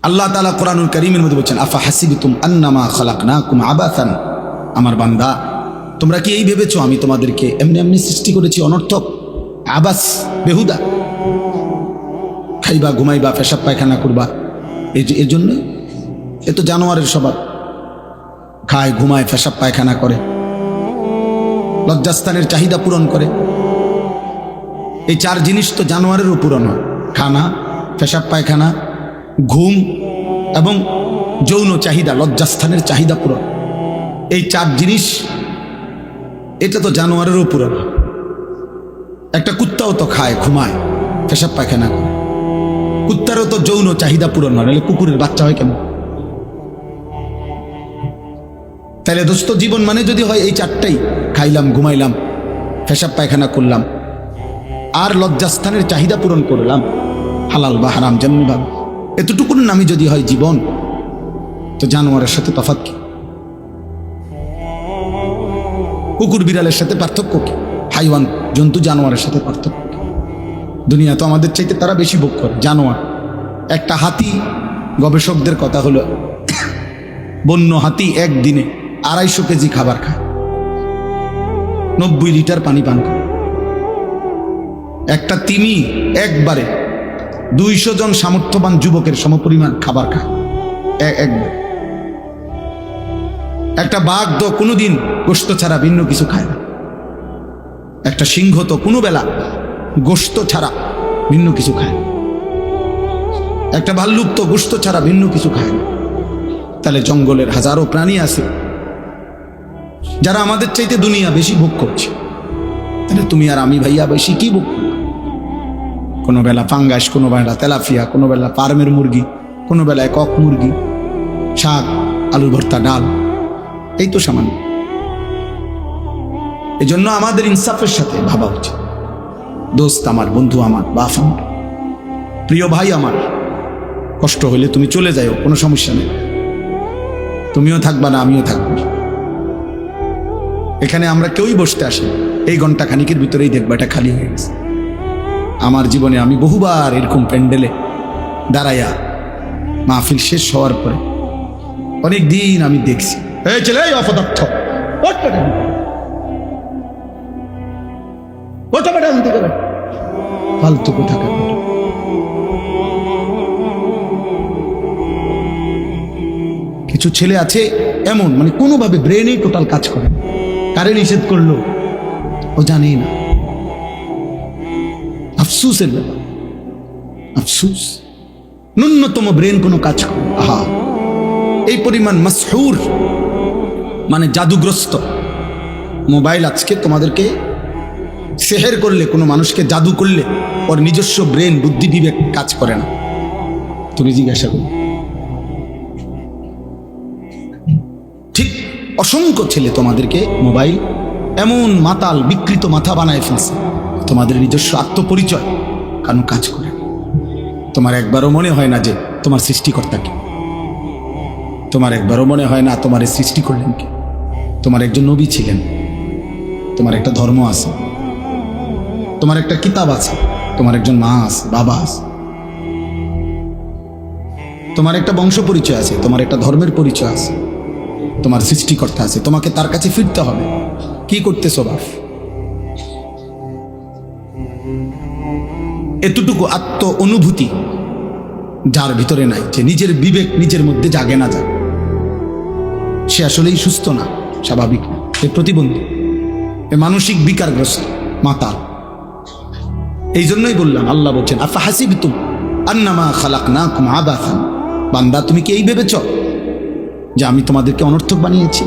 আল্লাহ তাআলা কোরআনুল কারীমের মধ্যে বলছেন, আফা হাসিবতুম আন্নামা খালাকনাকুম আবাসান, আমার বান্দা তোমরা কি এই ভেবেছো আমি তোমাদেরকে এমনি এমনি সৃষ্টি করেছি অনর্থক, আবাস, বেহুদা? খাইবা, ঘুমাইবা, পেশাব পায়খানা করবা, এর জন্য? এ তো জানোয়ারের স্বভাব, খায়, ঘুমায়, পেশাব পায়খানা করে, লজ্জাস্থানের চাহিদা পূরণ করে। এই চার জিনিস তো জানোয়ারেরও পূরণ হয়, খানা, পেশাব পায়খানা, ঘুম এবং যৌন চাহিদা, লজ্জাস্থানের চাহিদা পূরণ। এই চার জিনিস, এটা তো জানোয়ারেরও পূরণ হয়। একটা কুত্তাও তো খায়, ঘুমায়, পেশাব পায়খানা করে, কুত্তারও তো যৌন চাহিদা পূরণ হয়, নাহলে কুকুরের বাচ্চা হয় কেন? তাহলে দোস্ত, জীবন মানে যদি হয় এই চারটাই, খাইলাম, ঘুমাইলাম, পেশাব পায়খানা করলাম, আর লজ্জাস্থানের চাহিদা পূরণ করলাম, হালাল বা হারাম যেমনি ভাবে, এতটুকুর নামই যদি হয় জীবন, তো জানোয়ারের সাথে তফাৎ কি? কুকুর বিড়ালের সাথে পার্থক্য কি? হাইওয়ান, জন্তু জানোয়ারের সাথে পার্থক্য কি? দুনিয়া তো আমাদের চাইতে তারা বেশি ভোগ করে, জানোয়ার। একটা হাতি, গবেষকদের কথা হলো বন্য হাতি একদিনে 250 কেজি খাবার খায়, 90 লিটার পানি পান করে। একটা তিমি একবারে 200 জন সামর্থ্যবান যুবকের সমপরিমাণ খাবার খায় একবার। একটা বাঘ তো কোনোদিন গোশত ছাড়া ভিন্ন কিছু খায় না। একটা সিংহ তো কোনো বেলা গোশত ছাড়া ভিন্ন কিছু খায় না। একটা ভাল্লুক তো গোশত ছাড়া ভিন্ন কিছু খায় না। তাহলে জঙ্গলের হাজারো প্রাণী আছে যারা আমাদের চাইতে দুনিয়া বেশি ভোগ করছে। তাহলে তুমি আর আমি ভাইয়া বেশি কি ভোগ করব? কোনো বেলা ফাঙ্গাস, কোনো বেলা তেলাফিয়া, কোনো বেলা ফার্মের মুরগি, কোনো বেলায় কক মুরগি, শাক, আলু ভর্তা, ডাল, এই তো সামান্য। এই জন্য আমাদের ইনসাফের সাথে ভাবা উচিত। দোস্ত আমার, বন্ধু আমার, বাপ আমার, প্রিয় ভাই আমার, কষ্ট হইলে তুমি চলে যাও, কোনো সমস্যা নেই। তুমিও থাকবা না, আমিও থাকবো। এখানে আমরা কেউই বসতে আসি, এই ঘন্টা খানিকের ভিতরেই দেখবা এটা খালি হয়ে গেছে। আমার জীবনে আমি বহুবার এরকম প্যান্ডেলে দাঁড়াইয়া মাহফিল শেষ হওয়ার পরে অনেক দিন আমি দেখছি, এই ছেলে, এই অপদার্থ, ফালতু কোথাকার। কিছু ছেলে আছে এমন, মানে কোনোভাবে ব্রেনেই টোটাল কাজ করে, কারে নিষেধ করলো ও জানেই না। আফসুসের ব্যাপার, আফসুস, ন্যূনতম ব্রেন কোনো কাজ করে। আহা, এই পরিমাণ মাসহুর, মানে জাদুগ্রস্ত মোবাইল আজকে তোমাদেরকে সেহের করলে, কোনো মানুষকে জাদু করলে ওর নিজস্ব ব্রেন, বুদ্ধি, বিবেক কাজ করে না। তুমি জিজ্ঞাসা করো। ঠিক অসংখ্য ছেলে তোমাদেরকে মোবাইল এমন মাতাল, বিকৃত মাথা বানায় ফেলছে, তোমাদের নিজস্ব আত্মপরিচয় কেন কাজ করে? তোমার একবারও মনে হয় না যে তোমার সৃষ্টিকর্তা কি? তোমার একবারও মনে হয় না তোমার সৃষ্টি করলেন কি? তোমার একজন নবী ছিলেন, তোমার একটা ধর্ম আছে, তোমার একটা কিতাব আছে, তোমার একজন মা আছে, বাবা আছে, তোমার একটা বংশ পরিচয় আছে, তোমার একটা ধর্মের পরিচয় আছে, তোমার সৃষ্টিকর্তা আছে। তোমাকে তার কাছে ফিরতে হবে। কি করতেছো বাপ? এতটুকু আত্ম অনুভূতি যার ভিতরে নাই, যে নিজের বিবেক নিজের মধ্যে জাগে না যায়, সে আসলেই সুস্থ না, স্বাভাবিক না, সে প্রতিবন্ধী, এ মানসিক বিকারগ্রস্ত, মাতাল। এই জন্যই বললাম, আল্লাহ বলছেন, আফা হাসিবতুম আন্নামা খালাকনাকুম আবাসান, বান্দা তুমি কি এই ভেবেছ যে আমি তোমাদেরকে অনর্থক বানিয়েছি?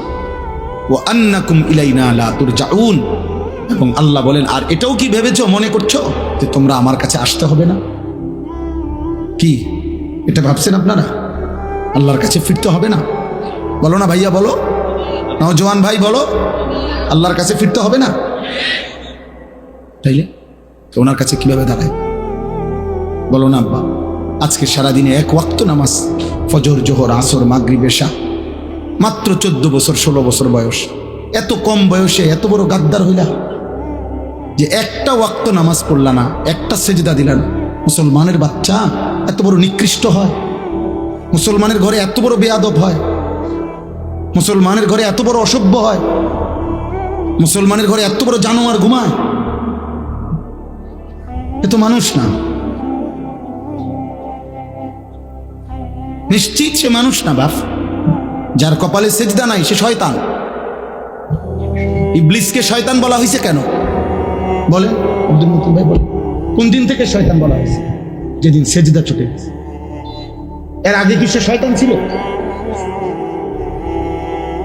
ওয়া আন্নাকুম ইলাইনা লা তুরজাউন, এবং আল্লাহ বলেন, আর এটাও কি ভেবেছো, মনে করছো যে তোমরা আমার কাছে আসতে হবে না? কি এটা ভাবছেন আপনারা? আল্লাহর কাছে ফিরতে হবে না? বলো না ভাইয়া, বলো, নওজোয়ান ভাই বলো, আল্লাহর কাছে ফিরতে হবে না? তাইলে তো ওনার কাছে কিভাবে দাঁড়ায়? বলো না আব্বা, আজকে সারাদিনে এক ওয়াক্ত নামাজ, ফজর, জোহর, আসর, মাগরিব, এশা, মাত্র 14 বছর 16 বছর বয়স। এত কম বয়সে এত বড় গাদ্দার হইলা যে একটা ওয়াক্ত নামাজ পড়লা না, একটা সেজদা দিলা না। মুসলমানের বাচ্চা এত বড় নিকৃষ্ট হয়? মুসলমানের ঘরে এত বড় বেয়াদব হয়? মুসলমানের ঘরে এত বড় অসভ্য হয়? মুসলমানের ঘরে এত বড় জানোয়ার ঘুমায়? এ তো মানুষ না, নিশ্চিত সে মানুষ না বাপ। যার কপালে সেজদা নাই সে শয়তান। ইবলিসকে শয়তান বলা হয়েছে কেন বলেন আব্দুল মতিন ভাই? বলেন কোন দিন থেকে শয়তান বলা হয়েছে? যেদিন সেজদা ছুটে গেছে। এর আগে কি সে শয়তান ছিল?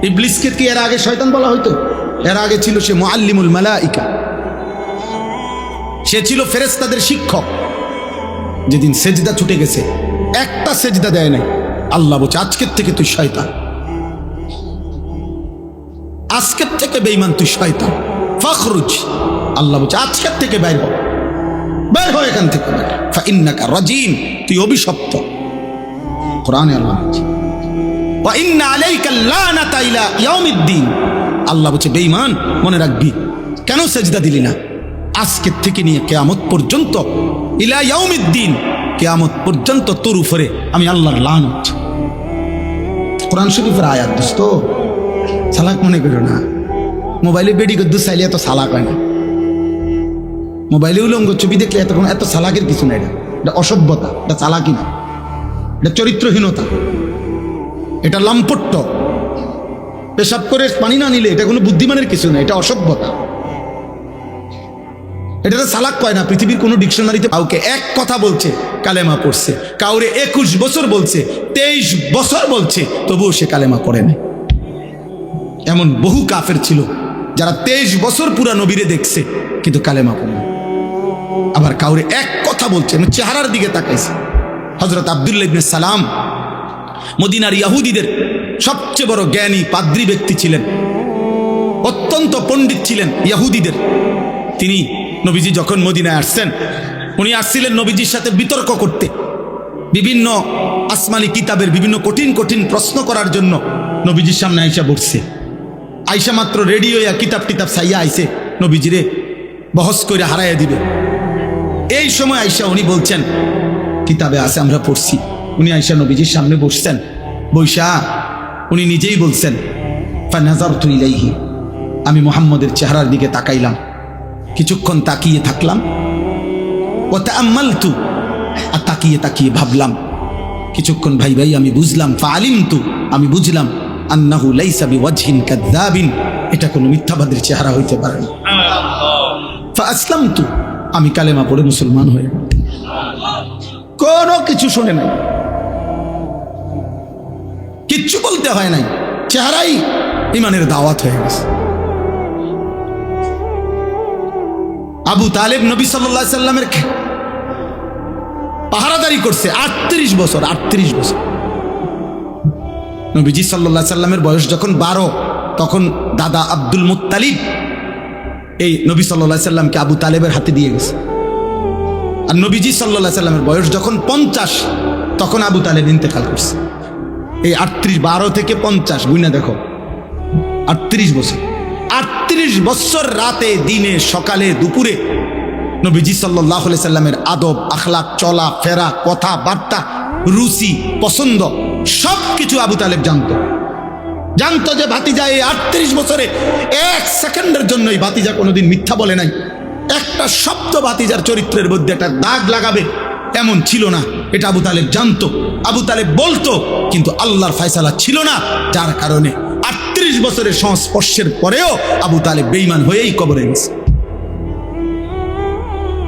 ইবলিসকে কি এর আগে শয়তান বলা হইতো? এর আগে ছিল সে মুআল্লিমুল মালাইকা, সে ছিল ফেরেশতাদের শিক্ষক। যেদিন সেজদা ছুটে গেছে, একটা সেজদা দেয় নাই, আল্লাহ বলছে আজকের থেকে তুই শয়তান, আজকের থেকে বেঈমান তুই শয়তান, ফাখরুজ। আল্লাহ বলছে আজকের থেকে বাইর হ, বের হয় এখান থেকে, ফাইন্নাকা রাজিম, তুই অভিশপ্ত। কোরআনে আল্লাহ বলছে ওয়া ইন্না আলাইকা লানাতা ইলা ইয়াউমিদ্দিন। আল্লাহ বলছে বেঈমান মনে রাখবি, কেন সেজদা দিলি না? আজকের থেকে নিয়ে কিয়ামত পর্যন্ত, ইলা ইয়াউমিদ্দিন, কিয়ামত পর্যন্ত তোর উপরে আমি আল্লাহর লানত। কোরআন শরীফের আয়াত দোস্ত, সালাক মনে করো না। মোবাইলে বেডি গদ্দু চাইলে এত সালাক হয় না। মোবাইলে উলঙ্গ ছবি দেখলে এত সালাকের কিছু না। এটা অসভ্যতা, এটা চালাকি না, এটা চরিত্রহীনতা, এটা লম্পট্য। পেশাব করে পানি না নিলে এটা কোনো বুদ্ধিমানের কিছু না, এটা অসভ্যতা। এটা সালাক কয় না। পৃথিবীর কোনো ডিকশনারিতে কাউকে এক কথা বলছে কালেমা পড়ছে, কাউরে 21 বছর বলছে, 23 বছর বলছে, তবুও সে কালেমা পড়ে না। এমন বহু কাফের ছিল যারা 23 বছর পুরা নবীরে দেখছে কিন্তু কালেমা পড়ে না। আবার কাউরে এক কথা বলছে, চেহারার দিকে তাকাইছে। হযরত আব্দুল্লাহ ইবনে সালাম মদিনার ইহুদিদের সবচেয়ে বড় জ্ঞানী পাদ্রী ব্যক্তি ছিলেন, অত্যন্ত পণ্ডিত ছিলেন ইহুদিদের। তিনি নবীজি যখন মদিনায় আসছেন, উনি আসছিলেন নবীজির সাথে বিতর্ক করতে, বিভিন্ন আসমানি কিতাবের বিভিন্ন কঠিন কঠিন প্রশ্ন করার জন্য নবীজির সামনে আইসা বসছে। আইসা মাত্র রেডি হইয়া কিতাব টিতাব চাইয়া আইসে নবীজিরে বহস করে হারাইয়া দিবে। এই সময় আইসা উনি বলছেন কিতাবে আছে আমরা পড়ছি। উনি আইসা নবীজির সামনে বসছেন, বৈশা উনি নিজেই বলছেন ফানাযারতু ইলাইহি, আমি মুহাম্মদের চেহারার দিকে তাকাইলাম, কিছুক্ষণ তাকিয়ে থাকলাম, ওয়া তাআম্মালতু, আর তাকিয়ে তাকিয়ে ভাবলাম, কিছুক্ষণ ভাই আমি বুঝলাম, ফাআলিমতু, আমি বুঝলাম, আন্নাহু লাইসা বিওয়াজহিন কাযাবিন, এটা কোনো মিথ্যাবাদীর চেহারা হইতে পারে না। ফাআসলামতু, আমি কালেমা পড়ে মুসলমান হয়ে গেলাম। কোনো কিছু শুনে নাই, কিচ্ছু বলতে হয় নাই, চেহারাই ইমানের দাওয়াত হয়ে গেছে। আবু তালেব নবী সাল্লাল্লাহু আলাইহি সাল্লামের পাহারাদারি করছে 38 বছর। 38 বছর। নবীজি সাল্লাল্লাহু আলাইহি সাল্লামের বয়স যখন 12, তখন দাদা আব্দুল মুত্তালিব এই নবী সাল্লাল্লাহু আলাইহি সাল্লামকে আবু তালেবের হাতে দিয়ে গেছে। আর নবীজি সাল্লাল্লাহু আলাইহি সাল্লামের বয়স যখন 50, তখন আবু তালেব ইন্তেকাল করছে। এই 38, 12 থেকে 50 গুণা দেখো, 38 বছর। 38 বছর রাতে দিনে সকালে দুপুরে নবীজি সাল্লাল্লাহু আলাইহি সাল্লামের আদব আখলাক, চলা ফেরা, কথা বার্তা, রুচি পছন্দ সব কিছু আবু তালেব জানতো যে ভাতিজা এই 38 বছরে 1 সেকেন্ডের জন্যই ভাতিজা কোনোদিন মিথ্যা বলে নাই। একটা শব্দ ভাতিজার চরিত্রের মধ্যে একটা দাগ লাগাবে এমন ছিল না, এটা আবু তালেব জানতো। আবু তালেব বলতো, কিন্তু আল্লাহর ফয়সালা ছিল না, যার কারণে 38 বছরের সংস্পর্শের পরেও আবু তালেব বেঈমান হয়েই কবরে গেছে।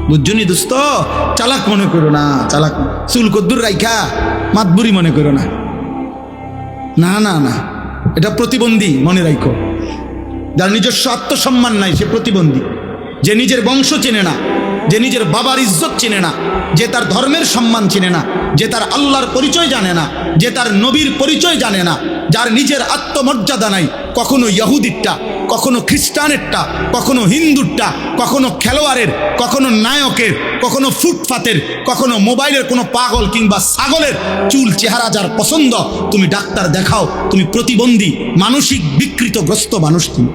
বুঝছনি দোস্ত, চালাক মনে করো না, চালাক চুল কদ্দুর রাইখা মাতবুরি মনে করো না, না না না, এটা প্রতিবন্ধী মনে রাখো। যার নিজস্ব আত্মসম্মান নাই সে প্রতিবন্ধী। যে নিজের বংশ চেনে না, যে নিজের বাবার ইজ্জত চেনে না, যে তার ধর্মের সম্মান চেনে না, যে তার আল্লাহর পরিচয় জানে না, যে তার নবীর পরিচয় জানে না, যার নিজের আত্মমর্যাদা নাই, কখনো ইহুদিটা কখনো খ্রিস্টানেরটা, কখনো হিন্দুরটা, কখনো খেলোয়াড়ের, কখনো নায়কের, কখনো ফুটপাতের, কখনো মোবাইলের কোনো পাগল কিংবা ছাগলের চুল চেহারা যার পছন্দ, তুমি ডাক্তার দেখাও, তুমি প্রতিবন্ধী মানসিক বিকৃতগ্রস্ত মানুষ তুমি।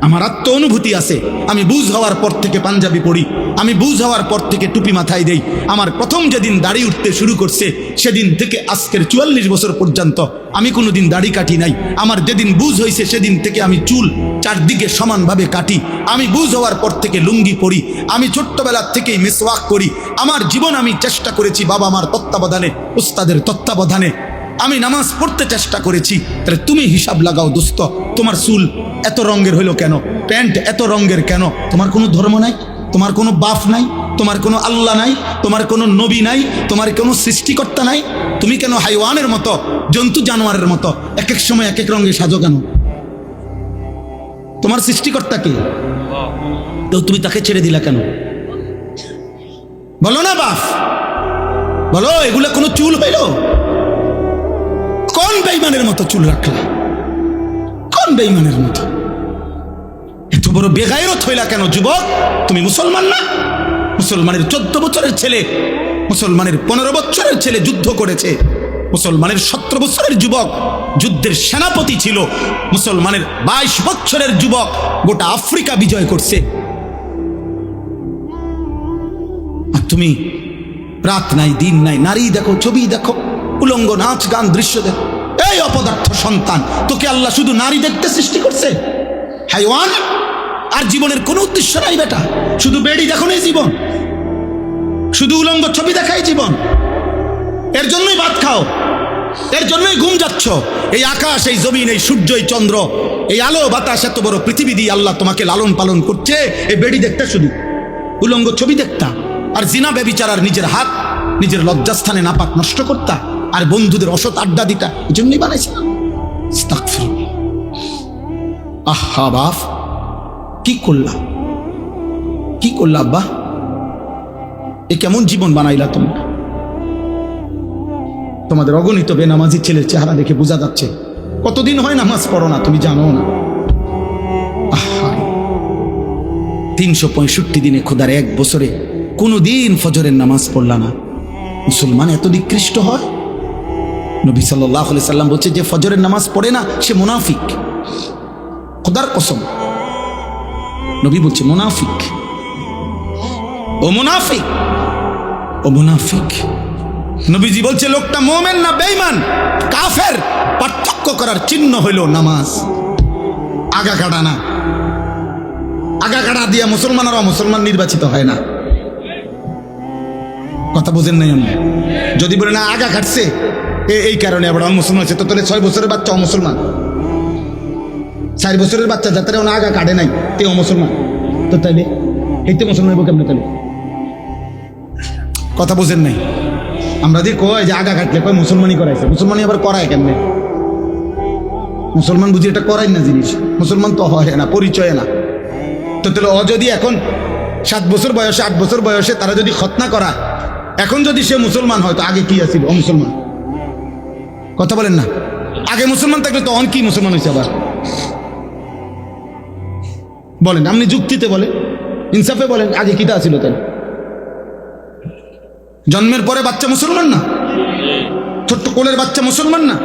আমার আত্ম অনুভূতি আছে, আমি বুঝ হওয়ার পর থেকে পাঞ্জাবি পড়ি, আমি বুঝ হওয়ার পর থেকে টুপি মাথায় দেই। আমার প্রথম যেদিন দাড়ি উঠতে শুরু করছে সেদিন থেকে আজকের 44 বছর পর্যন্ত আমি কোনোদিন দাড়ি কাটি নাই। আমার যেদিন বুঝ হয়েছে সেদিন থেকে আমি চুল চারদিকে সমানভাবে কাটি। আমি বুঝ হওয়ার পর থেকে লুঙ্গি পরি, আমি ছোট্টবেলার থেকেই মিসওয়াক করি। আমার জীবন আমি চেষ্টা করেছি বাবা মার তত্ত্বাবধানে, উস্তাদের তত্ত্বাবধানে আমি নামাজ পড়তে চেষ্টা করেছি। তাহলে তুমি হিসাব লাগাও দোস্ত, তোমার চুল এত রঙের হইলো কেন, প্যান্ট এত রঙের কেন? তোমার কোনো ধর্ম নাই, তোমার কোনো বাপ নাই, তোমার কোনো আল্লাহ নাই, তোমার কোনো নবী নাই, তোমার কোনো সৃষ্টিকর্তা নাই। তুমি কেন হাইওয়ানের মতো, জন্তু জানোয়ারের মতো এক এক সময় এক এক রঙে সাজো কেন? তোমার সৃষ্টিকর্তা কে? তো তুমি তাকে ছেড়ে দিলা কেন? বলো না বাপ, বলো, এগুলা কোনো চুল হইল? কোন বেঈমানের মতো চুল রাখলা? কোন বেঈমানের মতো? এত বড় বেগায়রত হইলা কেন যুবক? তুমি মুসলমান না? মুসলমানের 14 বছরের ছেলে, মুসলমানের 15 বছরের ছেলে যুদ্ধ করেছে, মুসলমানের 17 বছরের যুবক যুদ্ধের সেনাপতি ছিল, মুসলমানের 22 বছরের যুবক গোটা আফ্রিকা বিজয় করছে। আর তুমি রাত নাই দিন নাই, নারী দেখো, ছবি দেখো, উলঙ্গ নাচ গান দৃশ্য দেখো। এই অপদার্থ সন্তান, তোকে আল্লাহ শুধু নারী দেখতে সৃষ্টি করছে? হাইওয়ান! আর জীবনের কোনো উদ্দেশ্য নাই বেটা, শুধু বেড়ি দেখো নাই জীবন, শুধু উলঙ্গ ছবি দেখাই জীবন। এর জন্যই ভাত খাও, এর জন্যই ঘুম যাচ্ছ। এই আকাশ, এই জমিন, এই সূর্য, এই চন্দ্র, এই আলো বাতাস, এত বড় পৃথিবী দিয়ে আল্লাহ তোমাকে লালন পালন করছে, এই বেড়ি দেখতে, শুধু উলঙ্গ ছবি দেখতা, আর জিনা ব্যভিচার, আর নিজের হাত নিজের লজ্জাস্থানে নাপাক নষ্ট করতা, আর বন্ধুদের অসৎ আড্ডা দিতা। এই জন্যই বানাইছিলাম। আহা বাপ, কি করলা, কি করলা আব্বা? এ কেমন জীবন বানাইলা তোমরা? তোমাদের অগণিত বেনামাজি ছেলের চেহারা দেখে বোঝা যাচ্ছে কতদিন হয় নামাজ পড়ো না, তুমি জানো না। আহা, 365 দিনে খোদার এক বছরে কোনো দিন ফজরের নামাজ পড়লা না। মুসলমান এত নিকৃষ্ট হয়? নবী সাল্লাল্লাহু আলাইহি সাল্লাম বলছে, যে ফজরের নামাজ পড়ে না সে মুনাফিক। খোদার কসম, নবী বলছে মুনাফিক, ও মুনাফিক, ও মুনাফিক। নবীজি বলছে লোকটা মুমিন না বেঈমান, কাফের, পার্থক্য করার চিহ্ন হইল নামাজ। আগা কাটা না, আগা কাটা দিয়া মুসলমানরা মুসলমান নির্বাচিত হয় না। কথা বোঝেন নাই? আমি যদি বলে না আগা কাটছে এই কারণে আবার মুসলমান আছে, তো তাহলে 6 বছরের বাচ্চা অমুসলমান, 4 বছরের বাচ্চা যাতে ওনা আগা কাটে নাই তে অমুসলমান, তো তাইলে এইতে মুসলমান হইব কেমনে? তাহলে কথা বোঝেন নাই? আমরা দিয়ে কয় যে আগা কাটলে কয় মুসলমানই করাইছে, মুসলমানই আবার করায় কেমনে? মুসলমান বুঝি এটা করাই না জিনিস, মুসলমান তো হয় না, পরিচয় না। তো তাহলে ও যদি এখন 7 বছর বয়সে, 8 বছর বয়সে তারা যদি খতনা করায়, এখন যদি সে মুসলমান হয় তো আগে কি আছিল? ও মুসলমান। কথা বলেন না? আগে মুসলমান থাকলে তো অন কি মুসলমান হয়েছে আবার? বলেন, আপনি যুক্তিতে বলেন, ইনসাফে বলেন, আগে কিটা ছিল? তাহলে জন্মের পরে বাচ্চা মুসলমান না? ছোট্ট কোলের বাচ্চা মুসলমান না?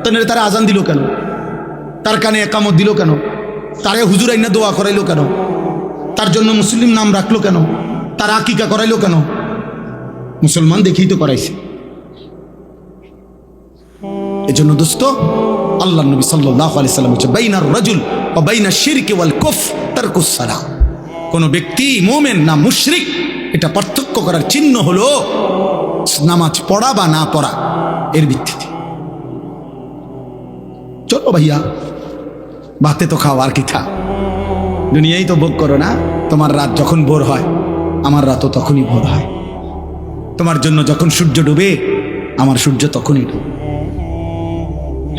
তাহলে তারা আজান দিল কেন? তার কানে একামত দিল কেন? তারে হুজুর আইনা দোয়া করাইলো কেন? তার জন্য মুসলিম নাম রাখলো কেন? তার আকিকা করাইলো কেন? মুসলমান দেখেই তো করাইছে। এজন্য দোস্ত, আল্লাহ নবী সাল্লাল্লাহু আলাইহি সাল্লাম বলেছেন, বাইনার রাজুল ওয়া বাইনাশ শিরকি ওয়াল কুফর তারকুস সালাহ। কোন ব্যক্তি মুমিন না মুশরিক, এটা পার্থক্য করার চিহ্ন হলো নামাজ পড়া বা না পড়া, এর ভিত্তিতে। চলো ভাইয়া, ভাতে তো খাও, আর কি খা, দুনিয়াই তো ভোগ করো না। তোমার রাত যখন ভোর হয়, আমার রাতও তখনই ভোর হয়। তোমার জন্য যখন সূর্য ডুবে, আমার সূর্য তখনই ডুবে।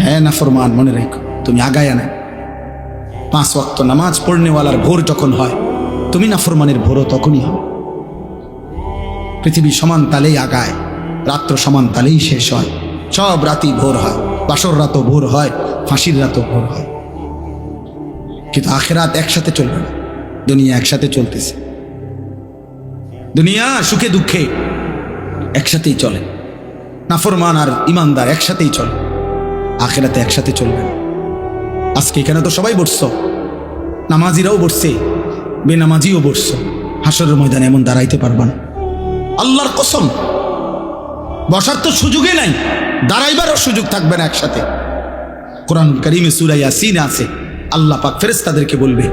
হ্যাঁ না ফরমান, মনে রেখো, তুমি আগায় না। 5 ওয়াক্ত নামাজ পড়নেওয়ালার ভোর যখন হয়, তুমি না ফরমানের ভোরও তখনই হয়। পৃথিবী সমান তালেই আগায়, রাত্র সমান তালেই শেষ হয়। সব রাতই ভোর হয়, বাসর রাতও ভোর হয়, ফাঁসির রাতও ভোর হয়। কিন্তু আখিরাত একসাথে চলবে না, দুনিয়া একসাথে চলতেছে। দুনিয়া সুখে দুঃখে একসাথেই চলে, নাফরমান আর ইমানদার একসাথেই চলে, আখিরাতে একসাথে চলবে না। আজকে এখানে তো সবাই বসছো, নামাজিরাও বসছে, বেনামাজিও বসছো, হাসরের ময়দানে এমন দাঁড়াইতে পারবা না, আল্লাহর কসম। বসার তো সুযোগই নাই, দাঁড়াইবারও সুযোগ থাকবে না একসাথে। কোরআন কারীমে সূরা ইয়াসিন আছে, আল্লাহ পাক ফেরেশতাদেরকে বলবে,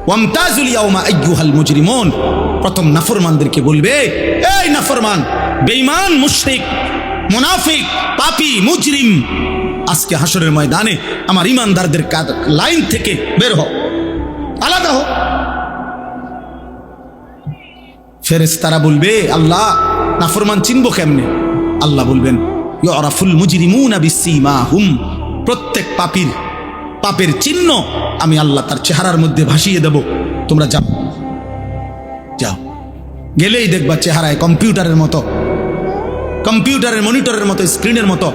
ওয়ামতাজুল ইয়াউমা আইয়ুহাল মুজরিমুন, প্রথম নাফরমানদেরকে বলবে, এই নাফরমান, বেঈমান, মুশরিক, মুনাফিক, পাপী, মুজরিম, আজকে হাসরের ময়দানে আমার ইমানদারদের লাইন থেকে বের হও, আলাদা হও। ফেরেশতারা বলবে, আল্লাহ নাফরমান চিনবো কেমনে? আল্লাহ বলবেন, ইউরাফুল মুজরিমুনা বিসীমাহুম, প্রত্যেক পাপীর পাপের চিহ্ন আমি আল্লাহ তার চেহারার মধ্যে ভাসিয়ে দেব, তোমরা যাও। যাও, গেলেই দেখবা চেহারায় কম্পিউটারের মতো, কম্পিউটারের মনিটরের মতো, স্ক্রিনের মতো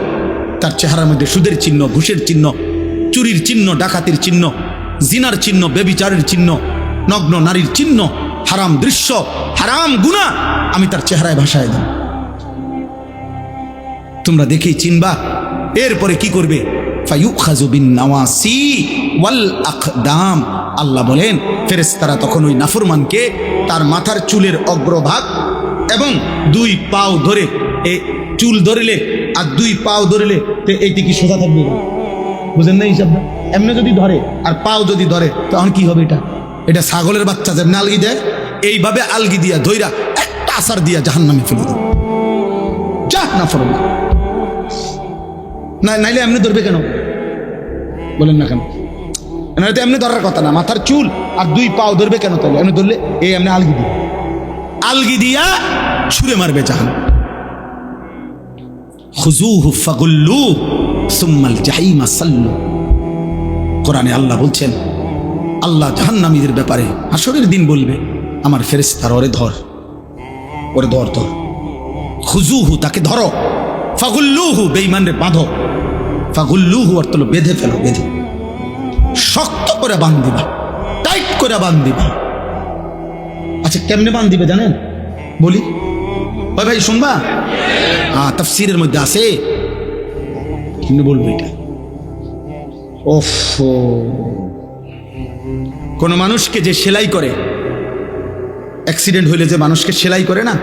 তার চেহারার মধ্যে সুদের চিহ্ন, ঘুষের চিহ্ন, চুরির চিহ্ন, ডাকাতির চিহ্ন, জিনার চিহ্ন, ব্যভিচারের চিহ্ন, নগ্ন নারীর চিহ্ন, হারাম দৃশ্য, হারাম গুনাহ আমি তার চেহারায় ভাসায় দেব। তোমরা দেখেই চিনবা। এরপরে কি করবে? ফায়ুখাযু বিন-নাওয়াসি ওয়াল আকদাম, আল্লাহ বলেন ফেরেশতারা তখন ওই নাফরমানকে তার মাথার চুলের অগ্রভাগ এবং দুই পাও ধরে, এই চুল ধরলে আর দুই পাও ধরলে তো এইটি কি সোজা থাকবে? বুঝেন না হিসাবটা? এমনি যদি ধরে আর পাও যদি ধরে তখন কি হবে? এটা ছাগলের বাচ্চা যেমন আলগি দেয়, এইভাবে আলগি দিয়া ধইরা একটা আসার দিয়া জাহান্নামে ফেলে দেবে। যা নাফরমান, নাইলে এমনি ধরবে কেন? বলেন না কেন? তো এমনি ধরার কথা না, মাথার চুল আর দুই পাও ধরবে কেন? তাহলে এমনি ধরলে এই এমনি আলগি দিয়া ছুঁড়ে মারবে জাহান্নাম। খুযূহু ফাগুল্লু সুম্মাল জাহিমা সাল্লু। কোরআনে আল্লাহ বলছেন, আল্লাহ জাহান্নামীদের ব্যাপারে হাসরের দিন বলবে, আমার ফেরেশতারা ওরে ধর, ওরে ধর, ধর। খুযূহু, তাকে ধরো, ফাগুল্লুহু, বেঈমানরে বাঁধো। ফাগুল্লুহু অর্থ হলো বেঁধে ফেলো, বেঁধে শক্ত করে বাঁধিবা, টাইট করে বাঁধিবা। আচ্ছা কেমনে বাঁধিবে জানেন? বলি, ওই ভাই শুনবা? তাফসীরের মধ্যে আছে, কেমনে বলবো এটা? ওফ, কোন মানুষকে যে সেলাই করে, অ্যাক্সিডেন্ট হইলে যে মানুষকে সেলাই করে না,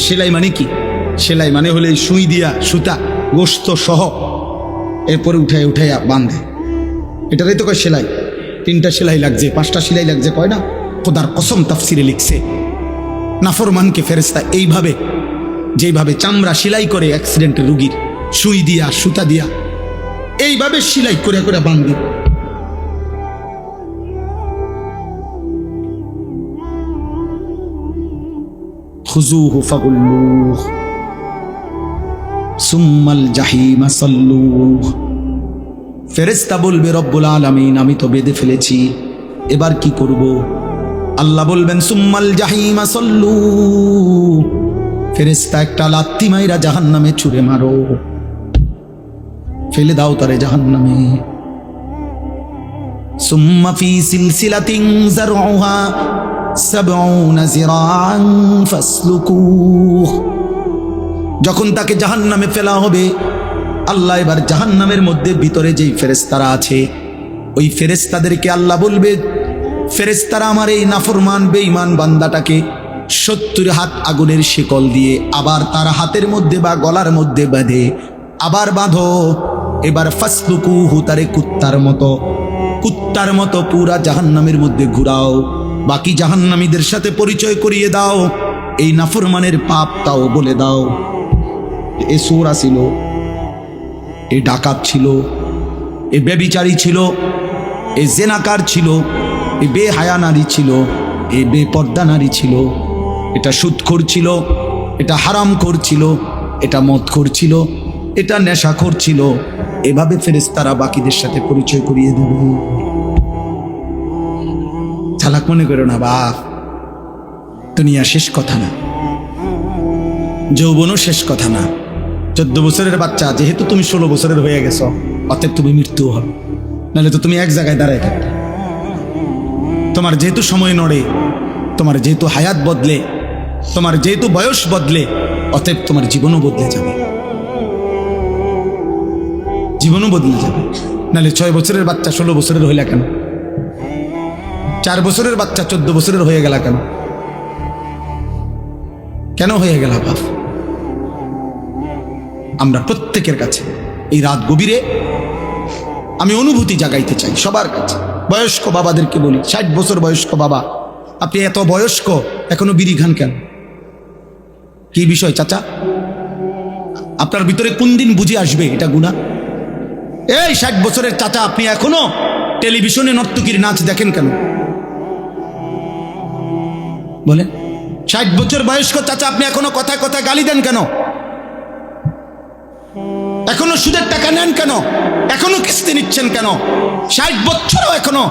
সেলাই মানে কি? সেলাই মানে হলে সুই দিয়া সুতা গোস্ত সহ এরপরে উঠাইয়া বাঁধে, এটারই তো কয় সেলাই। 3টা সেলাই লাগছে, 5টা সেলাই লাগছে, কয় না? খোদার কসম তাফসিরে লিখছে, নাফরমানকে ফেরেশতা এইভাবে, যেইভাবে চামড়া সেলাই করে অ্যাক্সিডেন্টের রুগীর, সুই দিয়া সুতা দিয়া এইভাবে সেলাই করে করে বাঁধে। খুযূহু ফাগুল্লুহু সুম্মাল জাহিমা সাল্লুহু। ফেরেশতা বলবে, রব্বুল আলামিন আমি তো বেঁধে ফেলেছি, এবার কি করব? আল্লাহ বলবেন, সুম্মাল জাহিমা সাল্লুহু, ফেরেশতা একটা লাত্তি মাইরা জাহান্নামে ছুঁড়ে মারো, ফেলে দাও তারে জাহান্নামে। সুম্মা ফি সিলসিলাতিন যারউহা 70 যিরাআন ফাসলুকুহু। যখন তাকে জাহান্নামে ফেলা হবে, আল্লাহ এবার জাহান্নামের মধ্যে ভিতরে যেই ফেরেশতারা আছে, ওই ফেরেশতাদেরকে আল্লাহ বলবে, ফেরেশতারা আমার এই নাফরমান বেঈমান বান্দাটাকে 70 হাত আগুনের শিকল দিয়ে আবার তার হাতের মধ্যে বা গলার মধ্যে বাঁধে, আবার বাঁধো। এবার ফাসলুকুহু, তারে কুত্তার মতো পুরা জাহান্নামের মধ্যে ঘুরাও, বাকি জাহান্নামীদের সাথে পরিচয় করিয়ে দাও, এই নাফরমানের পাপ তাও বলে দাও। এ চোরা ছিল, এ ডাকাত ছিল, এ ব্যভিচারী ছিল, এ জেনাকার ছিল, এ বেহায়া নারী ছিল, এ বেপর্দা নারী ছিল, এটা সুদখোর ছিল, এটা হারামখোর ছিল, এটা মদখোর ছিল, এটা নেশাখোর ছিল। এভাবে ফেরেশতারা বাকিদের সাথে পরিচয় করিয়ে দেবে। চালাক মনে করো না বাপ, দুনিয়া শেষ কথা না, যৌবনও শেষ কথা না। 14 বছরের বাচ্চা যেহেতু তুমি 16 বছরের হয়ে গেছো, অতএব তুমি মৃত্যু হবে, নাহলে তো তুমি এক জায়গায় দাঁড়ায় থাকবে। তোমার যেহেতু সময় নড়ে, তোমার যেহেতু হায়াত বদলে, তোমার যেহেতু বয়স বদলে, অতএব তোমার জীবনও বদলে যাবে, জীবনও বদলে যাবে। নাহলে 6 বছরের বাচ্চা 16 বছরের হইলা কেন? 4 বছরের বাচ্চা 14 বছরের হয়ে গেল কেন? কেন হয়ে গেল বাপ? আমরা প্রত্যেকের কাছে এই রাত গভীরে আমি অনুভূতি জাগাইতে চাই সবার কাছে। বয়স্ক বাবাদেরকে বলি, 60 বছর বয়স্ক বাবা, আপনি এত বয়স্ক এখনো বিড়ি খান কেন? কি বিষয় চাচা? আপনার ভিতরে কোন দিন বুঝে আসবে এটা গুনাহ? এই 60 বছরের চাচা, আপনি এখনো টেলিভিশনে নর্তকীর নাচ দেখেন কেন? বলেন, 60 বছর বয়স্ক চাচা, আপনি এখনো কথায় কথায় গালি দেন কেন? এখনো সুদের টাকা নেন কেন? এখনো কিস্তি নিচ্ছেন কেন? 60 বছরও এখনো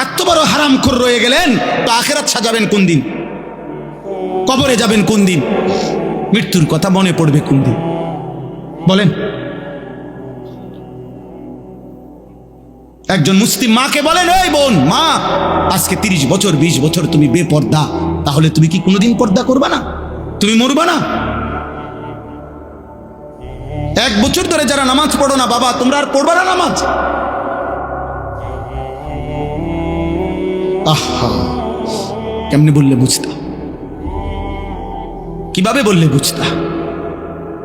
এত বড় হারামখোর রয়ে গেলেন, তো আখিরাত সাজাবেন কোন দিন? কবরে যাবেন কোন দিন? মৃত্যুর কথা মনে পড়বে কোন দিন? বলেন। একজন মুসলিম মাকে বলেন, এই বোন, মা, আজকে 30 বছর 20 বছর তুমি বেপর্দা, তাহলে তুমি কি কোনোদিন পর্দা করবা না? তুমি মরবা না? 1 বছর ধরে যারা নামাজ পড়ো না বাবা, তোমরা আর পড়বা না নামাজ? আহা, কেমনে বললে বুঝতা? কিভাবে বললে বুঝতা?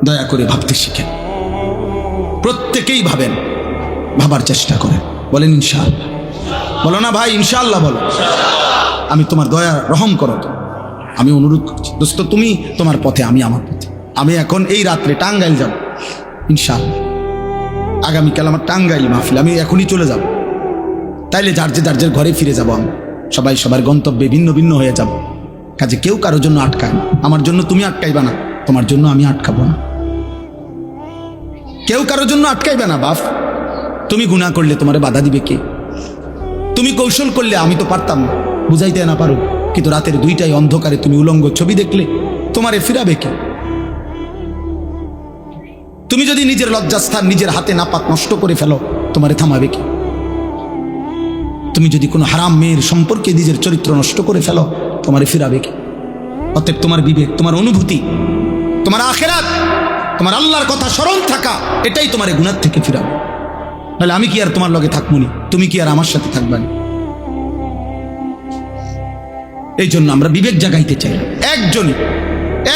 দয়া করে ভাবতে শিখেন, প্রত্যেকেই ভাবেন, ভাবার চেষ্টা করেন। বলেন ইনশাআল্লাহ। বলো না ভাই, ইনশাআল্লাহ বলো। আমি তোমার দয়া রহম করো তো, আমি অনুরোধ করছি দোস্ত, তুমি তোমার পথে, আমি আমার পথে। আমি এখন এই রাত্রে টাঙ্গাইল যাব ইনশাআল্লাহ। আগামীকাল আমার টাঙ্গাইল মাহফিল, আমি এখনই চলে যাব। তাইলে যার যে ঘরে ফিরে যাব, আমরা সবাই সবার গন্তব্যে ভিন্ন ভিন্ন হয়ে যাব। কাজে কেউ কারোর জন্য আটকায় না। আমার জন্য তুমি আটকাইবা না, তোমার জন্য আমি আটকাবো না। কেউ কারোর জন্য আটকাইবে না বাপ। তুমি গুনাহ করলে তোমারে বাধা দিবে কে? তুমি কৌশল করলে, আমি তো পারতাম না, বুঝাইতে না পারো, কিন্তু রাতের 2টায় অন্ধকারে তুমি উলঙ্গ ছবি দেখলে তোমারে ফিরাবে কে? তুমি যদি নিজের লজ্জাস্থান নিজের হাতে নাপাক নষ্ট করে ফেলো, তোমারে থামাবে কে? তুমি যদি কোনো হারাম মেয়ের সম্পর্কে নিজের চরিত্র নষ্ট করে ফেলো, তোমারে ফিরাবে কে? অতএব তোমার বিবেক, তোমার অনুভূতি, তোমার আখিরাত, তোমার আল্লাহর কথা স্মরণ থাকা, এটাই তোমার গুনাহ থেকে ফিরাবে। নাহলে আমি কি আর তোমার লগে থাকবনি? তুমি কি আর আমার সাথে থাকবানি? এই জন্য আমরা বিবেক জাগাইতে চাই।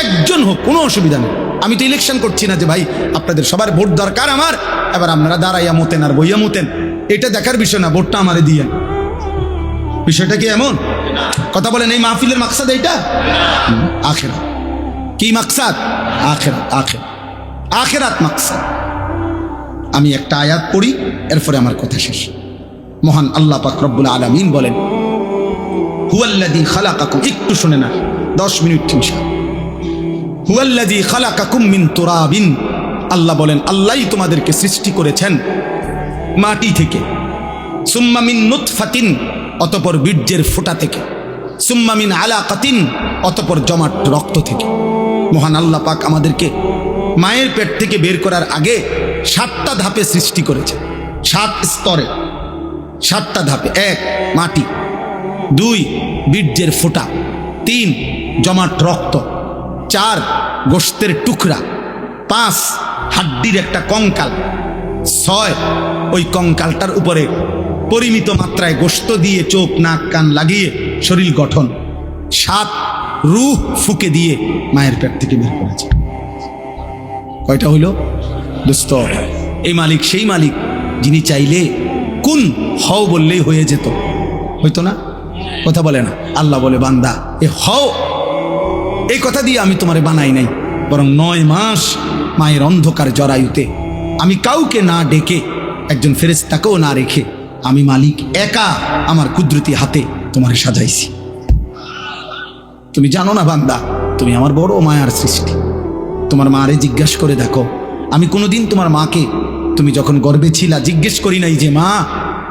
একজন হোক, কোনো অসুবিধা নেই। আমি তো ইলেকশন করছি না যে ভাই আপনাদের সবার ভোট দরকার আমার, এবার আপনারা দাঁড়াইয়া মতেন আর বইয়া মতেন, এটা দেখার বিষয় না। ভোটটা আমারে দিয়ে, বিষয়টা কি এমন? কথা বলেন, এই মাহফিলের মাকসাদ এইটা? আখিরাত। কি মাকসাদ? আখিরাত মাকসাদ। আমি একটা আয়াত পড়ি, এরপরে আমার কথা শেষ। মহান আল্লাহ পাক রব্বুল আলামিন বলেন, হুয়াল্লাযী খালাকাকুম, একটু শুনে না, 10 মিনিট ইনশাআল্লাহ। হুয়াল্লাযী খালাকাকুম মিন তুরাবিন, আল্লাহ বলেন, আল্লাহই তোমাদেরকে সৃষ্টি করেছেন মাটি থেকে। সুম্মা মিন নুতফাতিন, অতঃপর বীর্যের ফোঁটা থেকে। সুম্মা মিন আলাকাতিন, অতঃপর জমাট রক্ত থেকে। মহান আল্লাহ পাক আমাদেরকে মায়ের পেট থেকে বের করার আগে 7টা ধাপে সৃষ্টি করেছে, 7 স্তরে, 7টা ধাপে। 1 মাটি, 2 বীর্যের ফোঁটা, 3 জমাট রক্ত, 4 গোশতের টুকরা, 5 হাড্ডির একটা কঙ্কাল, 6 ওই কঙ্কালটার উপরে পরিমিত মাত্রায় গোশত দিয়ে চোখ নাক কান লাগিয়ে শরীর গঠন, 7 রূহ ফুকে দিয়ে মায়ের পেট থেকে বের করেছে। কয়টা হইল দোস্ত? এই মালিক সেই মালিক যিনি চাইলে কোন হও বললেই হয়ে যেত, হইতো না? কথা বলে না? আল্লাহ বলে, বান্দা এ হও, এই কথা দিয়ে আমি তোমারে বানাই নাই, বরং 9 মাস মায়ের অন্ধকার জরায়ুতে আমি কাউকে না ডেকে, একজন ফেরেশতাকেও না রেখে, আমি মালিক একা আমার কুদরতি হাতে তোমারে সাজাইছি। তুমি জানো না বান্দা, তুমি আমার বড় মায়ার সৃষ্টি। তোমার মারে জিজ্ঞাসা করে দেখো, আমি কোনোদিন তোমার মাকে, তুমি যখন গর্ভে ছিলা, জিজ্ঞেস করি নাই যে মা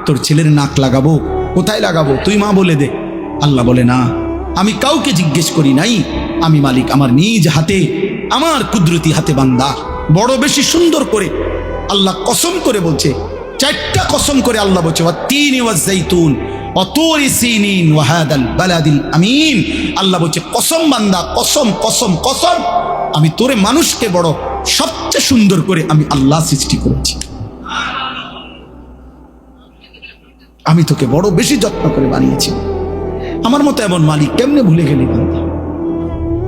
তোর ছেলের নাক লাগাবো, কোথায় লাগাবো, তুই মা বলে দে। আল্লাহ বলে, না, আমি কাউকে জিজ্ঞেস করি নাই, আমি মালিক আমার নিজ হাতে, আমার কুদরতি হাতে বান্দা বড় বেশি সুন্দর করে আল্লাহ কসম করে বলছে, চারটা কসম করে আল্লাহ বলছে ওয়াত-তিনি ওয়াজ-যাইতুন ওয়া তুরি সিনিন ওয়া হাদাল বালাদিল আমিন। আল্লাহ বলছে কসম বান্দা, কসম কসম কসম, আমি তোরে মানুষকে বড় সবচেয়ে সুন্দর করে আমি আল্লাহ সৃষ্টি করেছি। আমি তোকে বড় বেশি যত্ন করে বানিয়েছি। আমার মতো এমন মালিক কেমনে ভুলে গেলি বান্দা?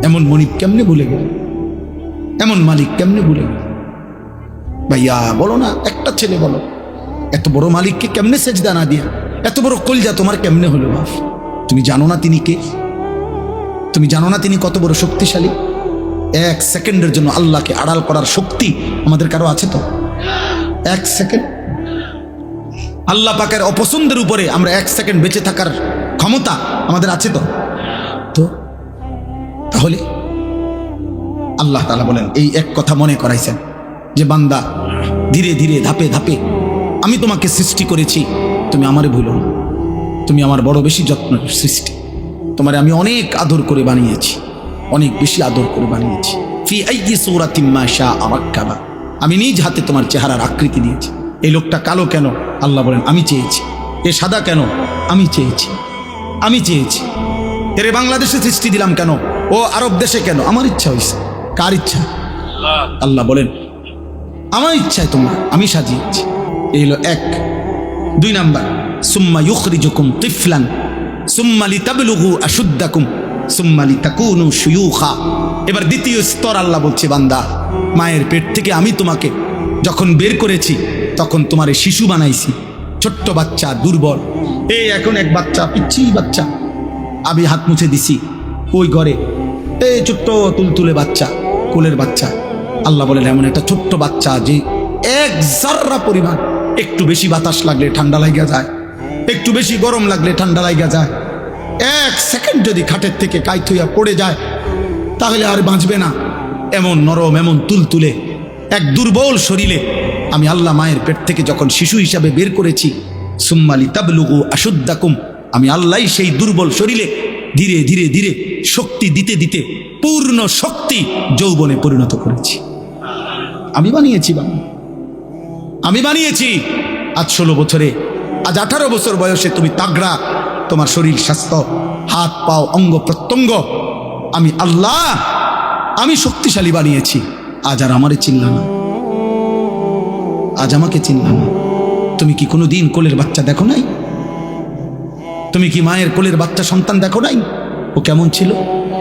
এমন মনিব কেমনে ভুলে গেলি? এমন মালিক কেমনে ভুলে গেলি? ভাইয়া বলো না, একটা ছেলে বলো, এত বড় মালিককে কেমনে সেজদা না দিয়া, এত বড় কলজা তোমার কেমনে হলো বাপ? তুমি জানো না তিনি কে? তুমি জানো না তিনি কত বড় শক্তিশালী? এক সেকেন্ডের জন্য আল্লাহকে আড়াল করার শক্তি আমাদের কারো আছে তো? এক সেকেন্ড আল্লাহ পাকের অপছন্দের উপরে আমরা এক সেকেন্ড বেঁচে থাকার ক্ষমতা আমাদের আছে তো? তাহলে আল্লাহ তাআলা বলেন, এই এক কথা মনে করাইছেন যে বান্দা ধীরে ধীরে ধাপে ধাপে আমি তোমাকে সৃষ্টি করেছি, তুমি আমারে ভুলো না। তুমি আমার বড় বেশি যত্নের সৃষ্টি, তোমারে আমি অনেক আদর করে বানিয়েছি, অনেক বেশি আদর করে বানিয়েছি। ফি আইয়ি সূরাতিন মা শাআ রাক্কাবা, আমি নিজ হাতে তোমার চেহারার আকৃতি দিয়েছি। এই লোকটা কালো কেন? আল্লাহ বলেন আমি চেয়েছি। এ সাদা কেন? আমি চেয়েছি, আমি চেয়েছি। এরে বাংলাদেশে সৃষ্টি দিলাম কেন? ও আরব দেশে কেন? আমার ইচ্ছা হয়েছে। কার ইচ্ছা? আল্লাহ বলেন আমার ইচ্ছায় তোমরা আমি সাজিয়েছি। এই হলো এক। দুই নাম্বার, সুম্মা ইউখরিজুকুম তিফলান সুম্মা লিতাবলুগু আশুদ্দাকুম সুম্মা লিতাকুনু শুয়ুখা। এবার দ্বিতীয় স্তর আল্লাহ বলছে, বান্দা মায়ের পেট থেকে আমি তোমাকে যখন বের করেছি তখন তোমারে শিশু বানাইছি, ছোট্ট বাচ্চা, দুর্বল। এই এখন এক বাচ্চা, পিচ্ছি বাচ্চা, আমি হাত মুছে দিছি ওই ঘরে, এই ছোট্ট তুলতুলে বাচ্চা, কোলের বাচ্চা। আল্লাহ বলেন এমন একটা ছোট্ট বাচ্চা যে এক জাররা পরিমাণ একটু বেশি বাতাস লাগলে ঠান্ডা লাগা যায়, একটু বেশি গরম লাগলে ঠান্ডা লাগা যায়। এক সেকেন্ড যদি খাটের থেকে কাইত হইয়া পড়ে যায় তাহলে আর বাঁচবে না। এমন নরম, এমন তুলতুলে এক দুর্বল শরীরে আমি আল্লাহ মায়ের পেট থেকে যখন শিশু হিসাবে বের করেছি, সুম্মা লিতাবলুগু আশুদ্দাকুম, আমি আল্লাহ সেই দুর্বল শরীরে ধীরে ধীরে ধীরে শক্তি দিতে দিতে পূর্ণ শক্তি যৌবনে পরিণত করেছি। আমি বানিয়েছি বাবা, আমি বানিয়েছি। আজ 16 বছরে, আজ 18 বছর বয়সে তুমি তাগড়া, তোমার শরীর স্বাস্থ্য, হাত পাও, অঙ্গ প্রত্যঙ্গ আমি আল্লাহ, আমি শক্তিশালী বানিয়েছি। আজ আর আমারে চিনল না, আজ আমাকে চিনল না। তুমি কি কোনো দিন কোলের বাচ্চা দেখো নাই? তুমি কি মায়ের কোলের বাচ্চা সন্তান দেখো নাই? ও কেমন ছিল?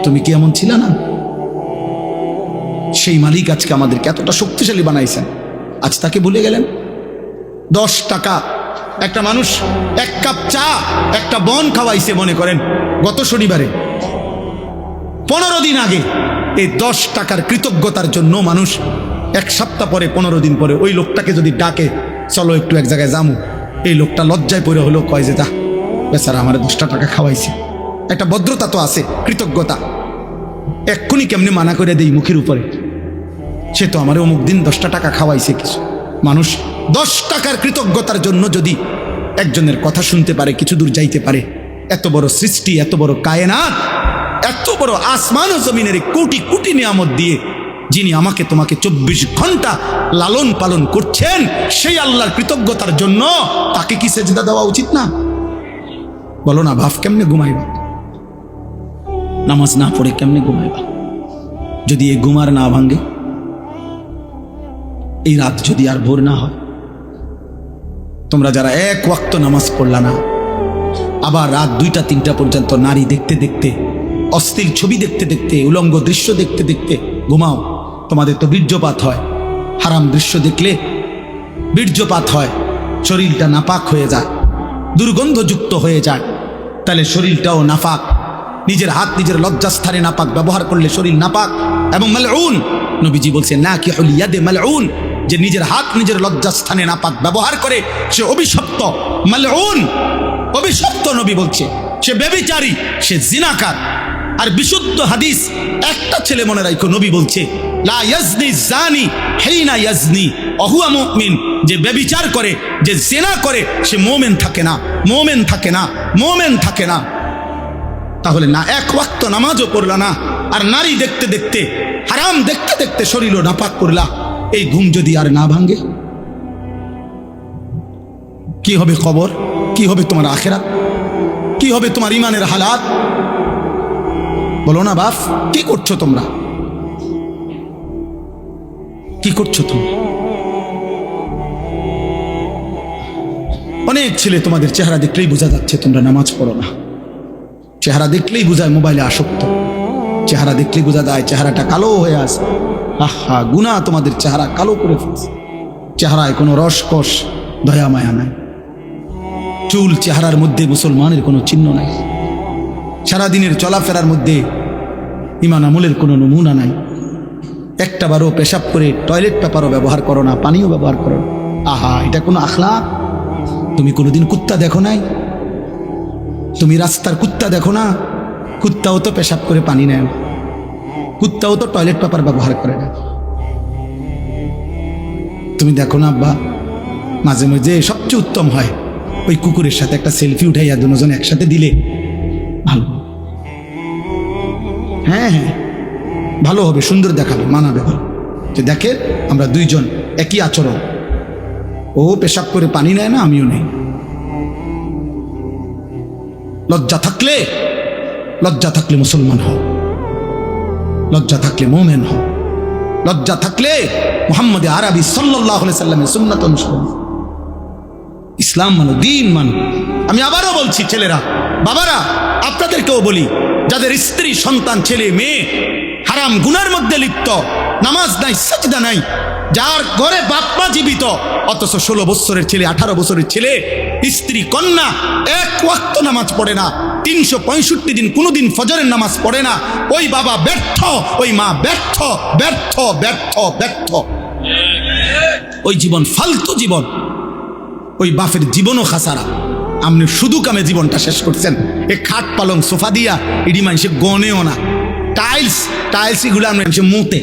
তুমি কি এমন ছিল না? সেই মালিক আজকে আমাদেরকে এতটা শক্তিশালী বানাইছেন, আজ তাকে ভুলে গেলেন। 10 টাকা একটা মানুষ এক কাপ চা, একটা বন খাওয়াইছে মনে করেন গত শনিবারে, 15 দিন আগে। এই 10 টাকার কৃতজ্ঞতার জন্য মানুষ এক সপ্তাহ পরে, 15 দিন পরে ওই লোকটাকে যদি ডাকে, চলো একটু এক জায়গায় যামু, এই লোকটা লজ্জায় পড়ে হলো কয় যে, যা বেচারা আমার 10 টাকা খাওয়াইছে। একটা ভদ্রতা তো আছে, কৃতজ্ঞতা। এক্ষুনি কেমনি মানা করে দেই মুখের উপরে, সে তো আমার অমুক দিন 10 টাকা খাওয়াইছে কিছু। মানুষ 10 টাকার কৃতজ্ঞতার জন্য যদি একজনের কথা শুনতে পারে, কিছু দূর যাইতে পারে। এত বড় সৃষ্টি, এত বড় কায়নাত, এত বড় আসমান ও জমিনের কোটি কোটি নিয়ামত দিয়ে যিনি আমাকে তোমাকে 24 ঘন্টা লালন পালন করছেন, সেই আল্লাহর কৃতজ্ঞতার জন্য তাকে কি সেজদা দেওয়া উচিত না? বলো না, ভাব কেমনে ঘুমাইবা? নামাজ না পড়ে কেমনে ঘুমাইবা? যদি এই ঘুমার না ভাঙ্গে, এই রাত যদি আর ভোর না হয়, তোমরা যারা এক ওয়াক্ত নামাজ পড়লা না, আবার রাত 2টা 3টা পর্যন্ত নারী দেখতে দেখতে, অশ্লীল ছবি দেখতে দেখতে, উলঙ্গ দৃশ্য দেখতে দেখতে ঘুমাও, তোমাদের তো বীর্যপাত হয়। হারাম দৃশ্য দেখলে বীর্যপাত হয়, শরীরটা নাপাক হয়ে যায়, দুর্গন্ধযুক্ত হয়ে যায়। তাহলে শরীরটাও নাপাক। নিজের হাত নিজের লজ্জাস্থানে নাপাক ব্যবহার করলে শরীর নাপাক এবং মালউন। নবীজি বলছেন নাকিহুল ইয়াদে মালউন, যে নিজের হাত নিজের লজ্জাস্থানে নাপাক ব্যবহার করে সে অভিশপ্ত, মালউন, অভিশপ্ত। নবী বলছে সে ব্যভিচারী, সে জিনাকার। আর বিশুদ্ধ হাদিস একটা ছেলে মনে রাখো, নবী বলছে লা ইয়াজনি জানি হিনা ইয়াজনি ওয়া হুয়া মুমিন, যে ব্যভিচার করে, যে জিনা করে, সে মুমিন থাকে না, মুমিন থাকে না, মুমিন থাকে না। তাহলে না এক ওয়াক্ত নামাজও পড়লা না, আর নারী দেখতে দেখতে, হারাম দেখতে দেখতে শরীরও নাপাক করলা। এই ঘুম যদি আর না ভাঙে, কি হবে কবর, কি হবে তোমার আখেরাত, কি হবে তোমার ইমানের হালাত? বলো না বাপ, কি করছো তোমরা, কি করছো তুমি? অনেক ছেলে তোমাদের চেহারা দেখলেই বোঝা যাচ্ছে তোমরা নামাজ পড়ো না। চেহারা দেখলেই বোঝায় মোবাইলে আসক্ত, চেহারা দেখলেই বোঝা যায় চেহারাটা কালো হয়ে আছে। আহা, গুনাহ তোমাদের চেহারা কালো করে ফেলছে। চেহারায় কোনো রসকস দয়া মায়া নাই, চুল চেহারার মধ্যে মুসলমানের কোনো চিহ্ন নাই, সারাদিনের চলাফেরার মধ্যে ইমান আমলের কোনো নমুনা নাই। একটা বারও পেশাব করে টয়লেট পেপারও ব্যবহার করো না, পানিও ব্যবহার করো না। আহা, এটা কোনো আখলাক? তুমি কোনোদিন কুত্তা দেখো নাই? তুমি রাস্তার কুত্তা দেখো না? কুত্তাও তো পেশাব করে পানি নেয় না, কুত্তাও তো টয়লেট পেপার ব্যবহার করে না। তুমি দেখো না আব্বা, মাঝে মাঝে সবচেয়ে উত্তম হয় ওই কুকুরের সাথে একটা সেলফি উঠাইয়া দুজন একসাথে দিলে ভালো। হ্যাঁ হ্যাঁ, ভালো হবে, সুন্দর দেখাবে, মানাবে ভালো, যে দেখে আমরা দুইজন একই আচরণ, ও পেশাব করে পানি নেয় না, আমিও নেই। লজ্জা থাকলে মুসলমান হও, লজ্জা থাকলে মোমেন হও, লজ্জা থাকলে মুহাম্মদ আরবি সাল্লাল্লাহু আলাইহি সাল্লামের সুন্নাত অনুসরণ। ইসলাম মানো, দ্বীন মানো। আমি আবারও বলছি, ছেলেরা, বাবারা, আপনাদেরকেও বলি, যাদের স্ত্রী, সন্তান, ছেলে মেয়ে হারাম গুনার মধ্যে লিপ্ত, নামাজ নাই, সাজদা নাই, যার ঘরে বাপ মা জীবিত, অথচ 16 বছরের ছেলে, 18 বছরের ছেলে, স্ত্রী, কন্যা এক ওয়াক্ত নামাজ পড়ে না, 365 দিন কোনোদিন ফজরের নামাজ পড়ে না, ওই বাবা ব্যর্থ, ওই মা ব্যর্থ, ব্যর্থ, ব্যর্থ, ব্যর্থ। ওই জীবন ফালতু জীবন, ওই বাপের জীবনও খাসারা। আপনি শুধু কামে জীবনটা শেষ করছেন। এ খাট পালং সোফা দিয়া এটি মানুষে গনেও না, টাইলস এগুলো মানুষে মুতে,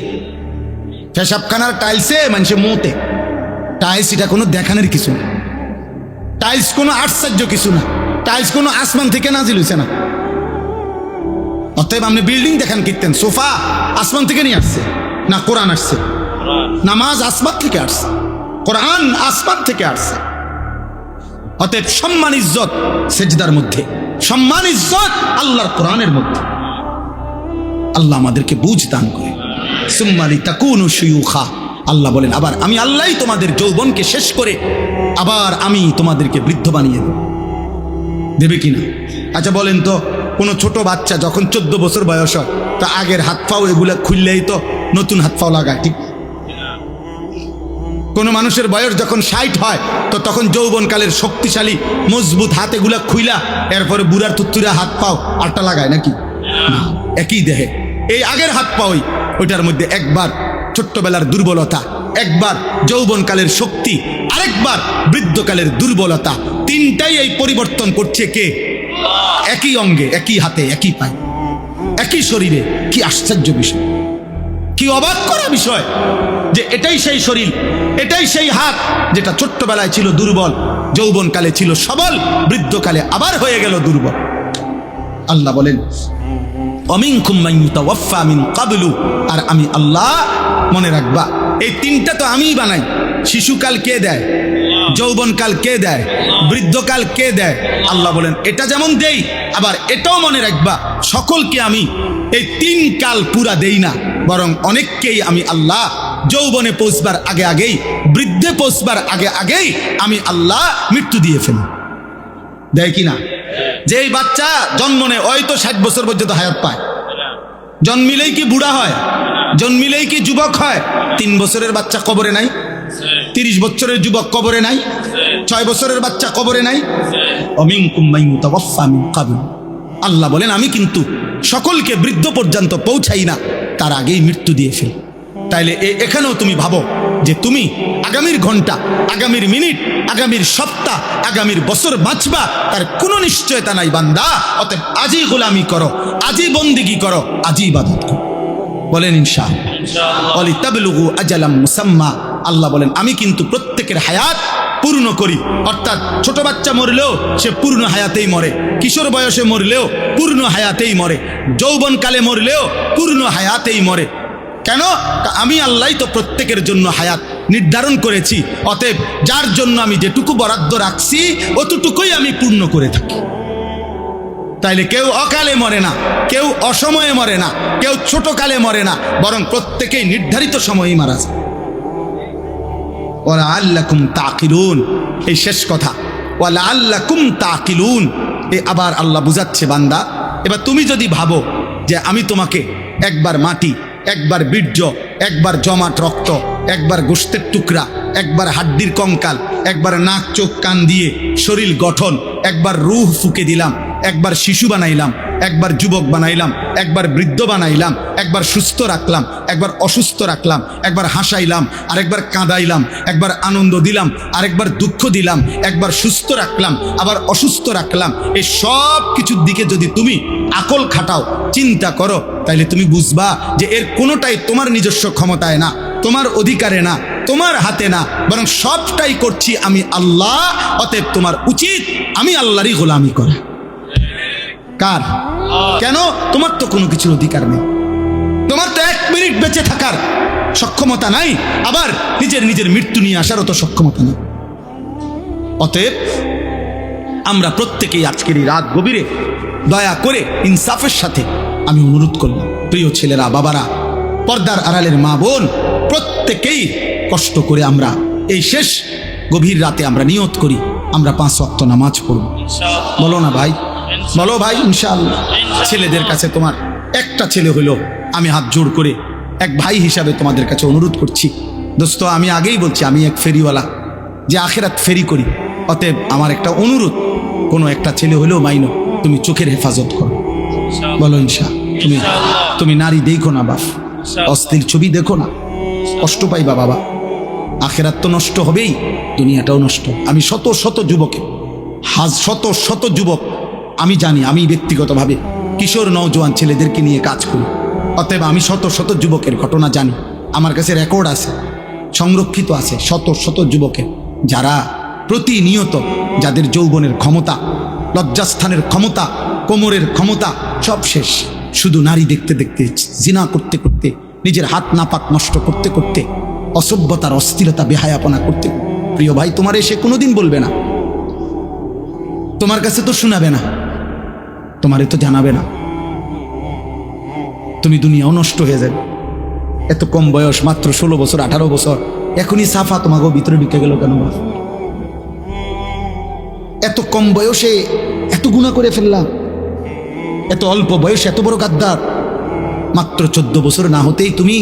পেশাবখানার টাইলসে মানুষে মুতে। টাইলস এটা কোনো দেখানোর কিছু না, টাইলস কোনো আশ্চর্য কিছু না, টাইলস কোনো আসমান থেকে নাজিল হইছে না। অতএব আপনি বিল্ডিং দেখান কীর্তেন, সোফা আসমান থেকে নিয়ে আসছে না, কোরআন আসছে? নামাজ আসমান থেকে আসছে, কোরআন আসমান থেকে আসছে। অতএব সম্মান ইজ্জত সেজদার মধ্যে, সম্মান ইজ্জত আল্লাহর কোরআনের মধ্যে। আল্লাহ আমাদেরকে বুঝ দান করে। সুম্মালি তাকুনু শুয়ুখা, আল্লাহ বলেন, আবার আমি আল্লাহই তোমাদের যৌবনকে শেষ করে আবার আমি তোমাদেরকে বৃদ্ধ বানিয়ে দেব। দেবে কিনা? আচ্ছা বলেন তো, কোনো ছোট বাচ্চা যখন 14 বছর বয়স হয়, তা আগের হাত পাও এগুলা খুললেই তো নতুন হাত পাও লাগায়, ঠিক? কোনো মানুষের বয়স যখন 60 হয়, তো তখন যৌবনকালের শক্তিশালী মজবুত হাত এগুলা খুইলা এরপরে বুড়ার তুত্তুরা হাত পাও আরটা লাগায় নাকি? একই দেহে এই আগের হাত পাওই, ওইটার মধ্যে একবার ছোট্টবেলার দুর্বলতা, একবার যৌবনকালের শক্তি, আরেকবার বৃদ্ধকালের দুর্বলতা, তিনটাই এই পরিবর্তন করছে কে? একই অঙ্গে, একই হাতে, একই পায়ে, একই শরীরে। কি আশ্চর্য বিষয়, কি অবাক করা বিষয় যে এটাই সেই শরীর, এটাই সেই হাত যেটা ছোট্টবেলায় ছিল দুর্বল, যৌবনকালে ছিল সবল, বৃদ্ধকালে আবার হয়ে গেল দুর্বল। আল্লাহ বলেন, অমিনকুম মান ইউতাওয়াফা মিন ক্বাবলু, আর আমি আল্লাহ, মনে রাখবা এই তিনটা তো আমিই বানাই। শিশুকাল কে দেয়? যৌবনকাল কে দেয়? বৃদ্ধকাল কে দেয়? আল্লাহ বলেন, এটা যেমন দেই, আবার এটাও মনে রাখবা সকলকে আমি এই 3 কাল পুরা দেই না, বরং অনেককেই আমি আল্লাহ যৌবনে পৌঁছবার আগে আগেই, বৃদ্ধে পৌঁছবার আগে আগেই আমি আল্লাহ মৃত্যু দিয়ে ফেলি। দেয় কি না? যেই বাচ্চা জন্ম নেয় ওই তো 60 বছর পর্যন্ত হায়াত পায়, জন্মিলেই কি বুড়া হয়? জন্মিলেই কি যুবক হয়? 3 বছরের বাচ্চা কবরে নাই, 30 বছরের যুবক কবরে নাই, 6 বছরের বাচ্চা কবরে নাই। অমিনকুম মান ইউতাওয়াফা মিন ক্বাবল, আল্লাহ বলেন, আমি কিন্তু সকলকে বৃদ্ধ পর্যন্ত পৌঁছাই না, তার আগেই মৃত্যু দিয়ে ফেলি। তাইলে এখানেও তুমি ভাবো যে তুমি আগামীর ঘন্টা, আগামীর মিনিট, আগামীর সপ্তাহ, আগামীর বছর বাঁচবা, তার কোনো নিশ্চয়তা নাই বান্দা। অতএব আজই গোলামি করো, আজই বন্দিগি করো, আজই ইবাদত করো। বলেন ইনশাআল্লাহ। ওয়ালিতাবলুগু আজালাম মুসাম্মা, আল্লাহ বলেন, আমি কিন্তু প্রত্যেকের হায়াত পূর্ণ করি। অর্থাৎ ছোট বাচ্চা মরলেও সে পূর্ণ হায়াতেই মরে, কিশোর বয়সে মরলেও পূর্ণ হায়াতেই মরে, যৌবনকালে মরলেও পূর্ণ হায়াতেই মরে। কেন? আমি আল্লাহ তো প্রত্যেকের জন্য হায়াত নির্ধারণ করেছি, অতএব যার জন্য আমি যেটুকু বরাদ্দ রাখছি অতটুকুই আমি পূর্ণ করে থাকি। তাইলে কেউ অকালে মরে না, কেউ অসময়ে মরে না, কেউ ছোট কালে মরে না, বরং প্রত্যেকেই নির্ধারিত সময়েই মারা যায়। ওয়ালাআল্লাকুম তাকিলুন, এই শেষ কথা, ওয়ালাআল্লাকুম তাকিলুন। আবার আল্লাহ বুঝাচ্ছে, বান্দা এবার তুমি যদি ভাবো যে আমি তোমাকে একবার মাটি, একবার বীর্য, একবার জমাট রক্ত, একবার গোশতের টুকরা, একবার হাড্ডির কঙ্কাল, একবার নাক চোখ কান দিয়ে শরীর গঠন, একবার রূহ ফুঁকে দিলাম, একবার শিশু বানাইলাম, একবার যুবক বানাইলাম, একবার বৃদ্ধ বানাইলাম, একবার সুস্থ রাখলাম, একবার অসুস্থ রাখলাম, একবার হাসাইলাম, আরেকবার কাঁদাইলাম, একবার আনন্দ দিলাম, আরেকবার দুঃখ দিলাম, একবার সুস্থ রাখলাম, আবার অসুস্থ রাখলাম, এই সব কিছুর দিকে যদি তুমি আকল খাটাও, চিন্তা করো, তাইলে তুমি বুঝবা যে এর কোনোটাই তোমার নিজস্ব ক্ষমতায় না, তোমার অধিকারে না, তোমার হাতে না, বরং সবটাই করছি আমি আল্লাহ। অতএব তোমার উচিত আমি আল্লাহরই গোলামি করা। কার? কেন? তোমার তো কোনো কিছুর অধিকার নেই, তোমার তো 1 মিনিট বেঁচে থাকার সক্ষমতা নাই, আবার নিজের মৃত্যু নিয়ে আসারও তো সক্ষমতা নেই। অতএব আমরা প্রত্যেকেই আজকের এই রাত গভীরে দয়া করে ইনসাফের সাথে আমি অনুরোধ করলাম, প্রিয় ছেলেরা, বাবারা, পর্দার আড়ালের মা বোন, প্রত্যেকেই কষ্ট করে আমরা এই শেষ গভীর রাতে আমরা নিয়ত করি আমরা 5 ওয়াক্ত নামাজ পড়ব। বলো না ভাই, বলো ভাই, ইনশাআল্লাহ। ছেলেদের কাছে তোমার একটা ছেলে হলো, আমি হাত জোড় করে এক ভাই হিসাবে তোমাদের কাছে অনুরোধ করছি, দোস্ত, আমি আগেই বলছি আমি এক ফেরিওয়ালা, যে আখেরাত ফেরি করি। অতএব আমার একটা অনুরোধ, কোনো একটা ছেলে হলেও মাইনো তুমি চোখের হেফাজত করো। বলো ইনশাআল্লাহ। তুমি নারী দেখো না বাপ, অস্থির ছবি দেখো না, কষ্ট পাইবা বাবা। আখেরাত তো নষ্ট হবেই, দুনিয়াটাও নষ্ট। আমি শত যুবকে, শত যুবক আমি জানি, আমি ব্যক্তিগতভাবে কিশোর নওজোয়ান ছেলেদেরকে নিয়ে কাজ করি। অতএব আমি শত যুবকের ঘটনা জানি, আমার কাছে রেকর্ড আছে, সংরক্ষিত আছে, শত যুবকের, যারা প্রতিনিয়ত, যাদের যৌবনের ক্ষমতা, লজ্জাস্থানের ক্ষমতা, কোমরের ক্ষমতা সব শেষ, শুধু নারী দেখতে দেখতে, জিনা করতে করতে, নিজের হাত নাপাক নষ্ট করতে করতে, অসভ্যতার অস্থিরতা বেহায়াপনা করতে। প্রিয় ভাই, তোমার এসে কোনোদিন বলবে না, তোমার কাছে তো শোনাবে না, তোমারে তো জানাবে না, তুমি দুনিয়াও নষ্ট হয়ে যাবে। এত কম বয়স, মাত্র 16 বছর 18 বছর, এখনই সাফা তোমাকে ভিতরে ঢুকে গেল কেন? এত কম বয়সে এত গুনাহ করে ফেললাম, এত অল্প বয়সে এত বড় গাদ্দার। মাত্র 14 বছর না হতেই তুমি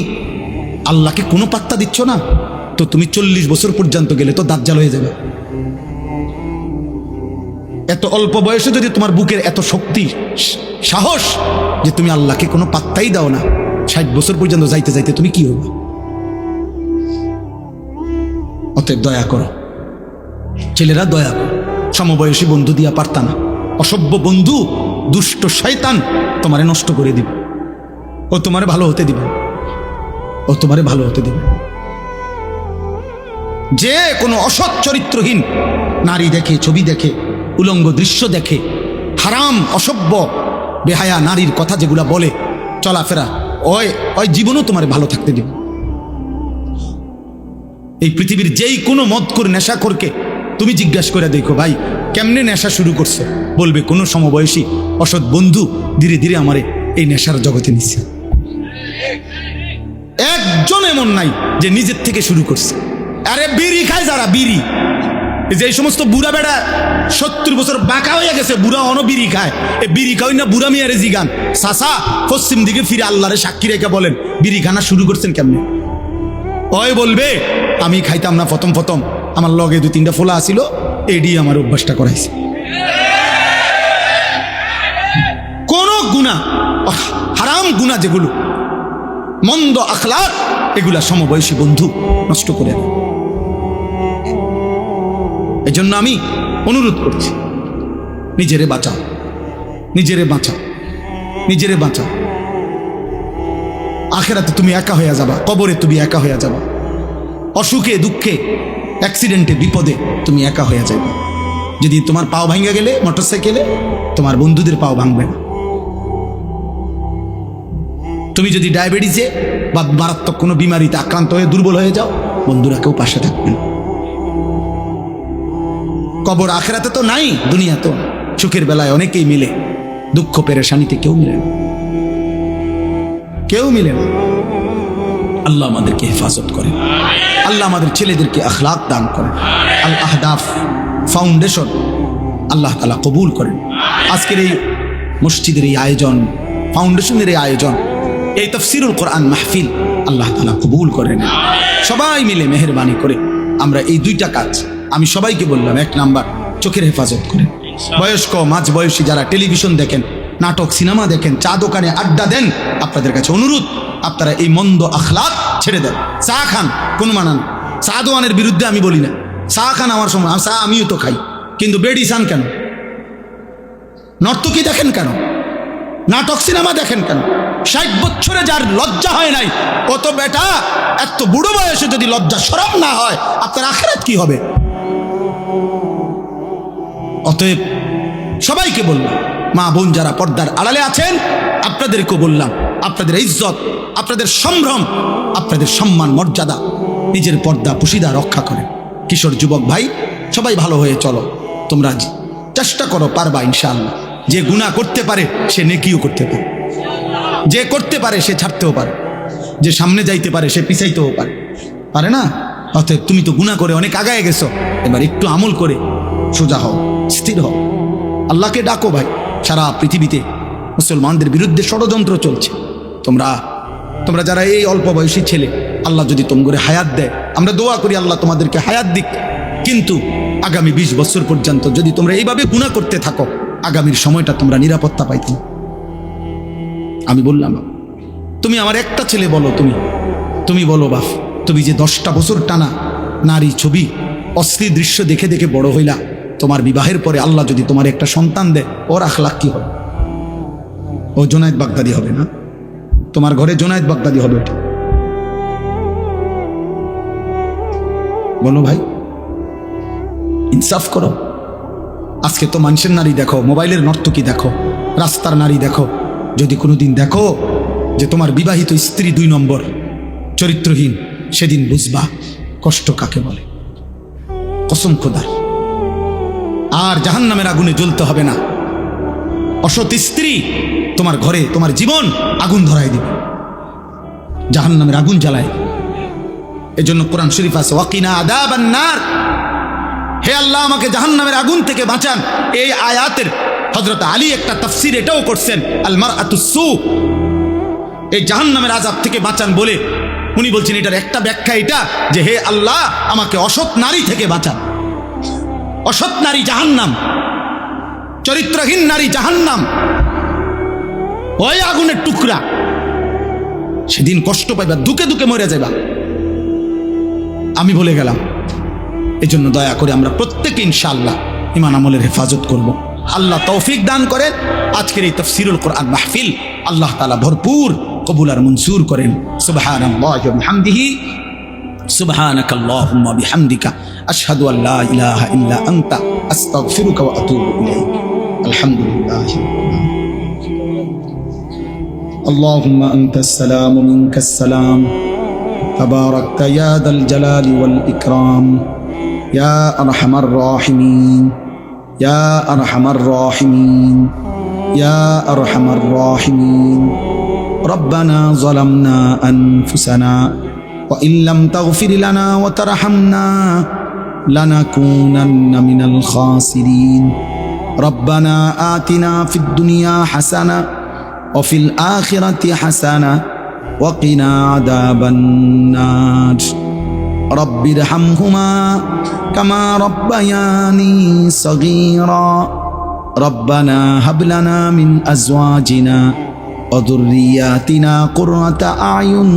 আল্লাহকে কোনো পাত্তা দিচ্ছ না, তো তুমি 40 বছর পর্যন্ত গেলে তো দাজ্জাল হয়ে যাবে। এত অল্প বয়সে যদি তোমার বুকের এত শক্তি, সাহস, যে তুমি আল্লাহকে কোনো পাত্তাই দাও না, 60 বছর পর্যন্ত যাইতে যাইতে তুমি কি হবে? অতএব দয়া করো ছেলেরা, দয়া করো। সমবয়সী বন্ধু দিয়া পারতা না, অসভ্য বন্ধু, দুষ্ট শয়তান তোমারে নষ্ট করে দিবে, ও তোমারে ভালো হতে দিবে, ও তোমারে ভালো হতে দিবে। যে কোনো অসৎ চরিত্রহীন নারী দেখে, ছবি দেখে, উলঙ্গ দৃশ্য দেখে, হারাম অসভ্য বেহায়া নারীর কথা যেগুলা বলে, চলাফেরা, ওই জীবনও তোমার ভালো থাকতে দিবে। এই পৃথিবীর যেই কোনো মদখোর নেশাখোরকে তুমি জিজ্ঞাসা করে দেখো, ভাই কেমনে নেশা শুরু করছে, বলবে কোনো সমবয়সী অসৎ বন্ধু ধীরে ধীরে আমারে এই নেশার জগতে নিচ্ছে। একজন এমন নাই যে নিজের থেকে শুরু করছে। আরে বিড়ি খায় যারা, বিড়ি, যে সমস্ত বুড়া বেড়া 70 বছর বাঁকা হয়ে গেছে, বুড়া অন বিড়ি খায়, এ বিড়ি খাওয়াই না বুড়া মিয়ারে জিগান, চাচা পশ্চিম দিকে ফিরে আল্লাহরে সাক্ষী রেখে বলেন বিড়ি খানা শুরু করছেন কেমনে? ওই বলবে আমি খাইতাম না প্রথম, আমার লগে 2-3টা ফোলা আসিল, এডি আমার অভ্যাসটা করাইছে। কোন গুনাহ, হারাম গুনাহ যেগুলো, মন্দ আখলাক, এগুলা সমবয়সী বন্ধু নষ্ট করে দেয়। এই জন্য আমি অনুরোধ করছি, নিজেরে বাঁচাও, নিজেরে বাঁচাও, নিজেরে বাঁচাও। আখেরাতে তুমি একা হয়ে যাবা, কবরে তুমি একা হয়ে যাবা, অসুখে দুঃখে অ্যাক্সিডেন্টে বিপদে তুমি একা হয়ে যাবে। যদি তোমার পাও ভাঙে গেলে মোটরসাইকেলে, তোমার বন্ধুদের পাও ভাঙবে না। তুমি যদি ডায়াবেটিসে বা মারাত্মক কোনো বিমারিতে আক্রান্ত হয়ে দুর্বল হয়ে যাও, বন্ধুরা কেউ পাশে থাকবেন। কবর আখেরাতে তো নাই, দুনিয়া তো। সুখের বেলায় অনেকেই মিলে, দুঃখ পেরেশানিতে কেউ মিলে না, কেউ মিলে না। আল্লাহ আমাদেরকে হেফাজত করে, আল্লাহ আমাদের ছেলেদেরকে আখলাক দান করে। আল আহদাফ ফাউন্ডেশন আল্লাহ তাআলা কবুল করেন। আজকের এই মসজিদের এই আয়োজন, ফাউন্ডেশনের এই আয়োজন, এই তাফসীরুল কোরআন মাহফিল আল্লাহ তাআলা কবুল করেন। সবাই মিলে মেহেরবানি করে আমরা এই দুইটা কাজ আমি সবাইকে বললাম। এক নাম্বার, চোখের হেফাজত করেন। বয়স্ক মাঝ বয়সী যারা টেলিভিশন দেখেন, নাটক সিনেমা দেখেন, চা দোকানে আড্ডা দেন, আপনাদের কাছে অনুরোধ, আপনারা এই মন্দ আখলাক ছেড়ে দেন। চা খান, কোনো মানান, চা দোয়ানের বিরুদ্ধে আমি বলি না। চা খান আমার সময়, চা আমিও তো খাই, কিন্তু বেডি চান কেন? নর্তকী দেখেন কেন? নাটক সিনেমা দেখেন কেন? 60 বছরে যার লজ্জা হয় নাই, কত বেটা এত বুড়ো বয়সে যদি লজ্জা শরম না হয়, আপনার আখিরাত কি হবে? অতএব সবাইকে বললাম, মা বোন যারা পর্দার আড়ালে আছেন, আপনাদেরকেও বললাম, আপনাদের ইজ্জত, আপনাদের সম্ভ্রম, আপনাদের সম্মান মর্যাদা, নিজের পর্দা পুশিদা রক্ষা করেন। কিশোর যুবক ভাই, সবাই ভালো হয়ে চলো। তোমরা চেষ্টা করো, পারবা ইনশাআল্লাহ। যে গুনাহ করতে পারে সে নেকিও করতে পারে, যে করতে পারে সে ছাড়তেও পারে, যে সামনে যাইতে পারে সে পিছাইতেও পারে, পারে না? অতএব তুমি তো গুনাহ করে অনেক আগায় গেছো, এবার একটু আমল করে সোজা হও, স্থির হও, আল্লাহকে ডাকো। ভাই, সারা পৃথিবীতে মুসলমানদের বিরুদ্ধে ষড়যন্ত্র চলছে। তোমরা যারা এই অল্প বয়সী ছেলে, আল্লাহ যদি তোমাদের হায়াত দেয়, আমরা দোয়া করি আল্লাহ তোমাদেরকে হায়াত দিক। কিন্তু আগামী 20 বছর পর্যন্ত যদি তোমরা এইভাবে গুনাহ করতে থাকো, আগামীর সময়টা তোমরা নিরাপত্তা পাইতে। আমি বললাম, তুমি আমার একটা ছেলে বলো, তুমি বলো বাপ, তুমি যে 10টা বছর টানা নারী ছবি অশ্লীল দৃশ্য দেখে দেখে বড় হইলা, তোমার বিবাহের পরে আল্লাহ যদি তোমার একটা সন্তান দেয়, ওর আখলাক কি হবে? ও জোনায়েদ বাগদাদি হবে না? তোমার ঘরে জোনায়েদ বাগদাদি হবে ওটা? বলো ভাই, ইনসাফ করো। আজকে তো মানুষের নারী দেখো, মোবাইলের নর্তকী দেখো, রাস্তার নারী দেখো। যদি কোনোদিন দেখো যে তোমার বিবাহিত স্ত্রী 2 নম্বর চরিত্রহীন, সেদিন বুঝবা কষ্ট কাকে বলে। কসম খোদার। আর জাহান্নামের আগুনে জ্বলতে হবে না। অসৎ স্ত্রী তোমার ঘরে, তোমার জীবন আগুন ধরায় দিবে, জাহান্নামের আগুন জ্বালায়। এজন্য কোরআন শরীফ আছে, ওয়াকিনা আযাবান নার, হে আল্লাহ আমাকে জাহান্নামের আগুন থেকে বাঁচান। এই আয়াতের হযরত আলী একটা তাফসীর এটাও করছেন, আল মারআতুস সু, এই জাহান্নামের আযাব থেকে বাঁচান বলে উনি বলছেন এটার একটা ব্যাখ্যা এটা, যে হে আল্লাহ আমাকে অসৎ নারী থেকে বাঁচান। অসৎ নারী জাহান্নাম, চরিত্রহীন নারী জাহান্নাম, ওই আগুনের টুকরা। সেদিন কষ্ট পাইবা, দুকে দুকে মরে যাইবা। আমি বলে গেলাম। এজন্য দয়া করে আমরা প্রত্যেকে ইনশাআল্লাহ ঈমান আমলের হেফাজত করব। আল্লাহ তৌফিক দান করেন। আজকের এই তাফসীরুল কোরআন মাহফিল আল্লাহ তাআলা ভরপুর কবুল আর মনসুর করেন। সুবহানাল্লাহি ওয়া বিহামদিহি, সুবহানাকাল্লাহুম্মা বিহামদিকা, আশহাদু আল লা ইলাহা ইল্লা আনতা, আস্তাগফিরুকা ওয়া আতুবু ইলাইক। আলহামদুলিল্লাহি আল্লাহুম্মা আনতাস সালাম ওয়া মিনকাস সালাম, তাবারাকতা ইয়া যাল জালালি ওয়াল ইকরাম, ইয়া আরহামার রাহিমিন, ইয়া আরহামার রাহিমিন, ইয়া আরহামার রাহিমিন। রব্বানা যালামনা আনফুসানা ওয়া ইল্লাম তাগফির লানা ওয়া তারহামনা লানাকুনান্না মিনাল খাসিরিন। রব্বানা আতিনা ফিদ দুনিয়া হাসানা ওয়া ফিল আখিরাতি হাসানা ওয়া কিনা আযাবান নার। রব্বিরহামহুমা কামা রব্বায়ানি সগীরা। রব্বানা হাব লানা মিন আজওয়াজিনা ওয়া যুররিয়াতিনা কুররাতা আয়ুন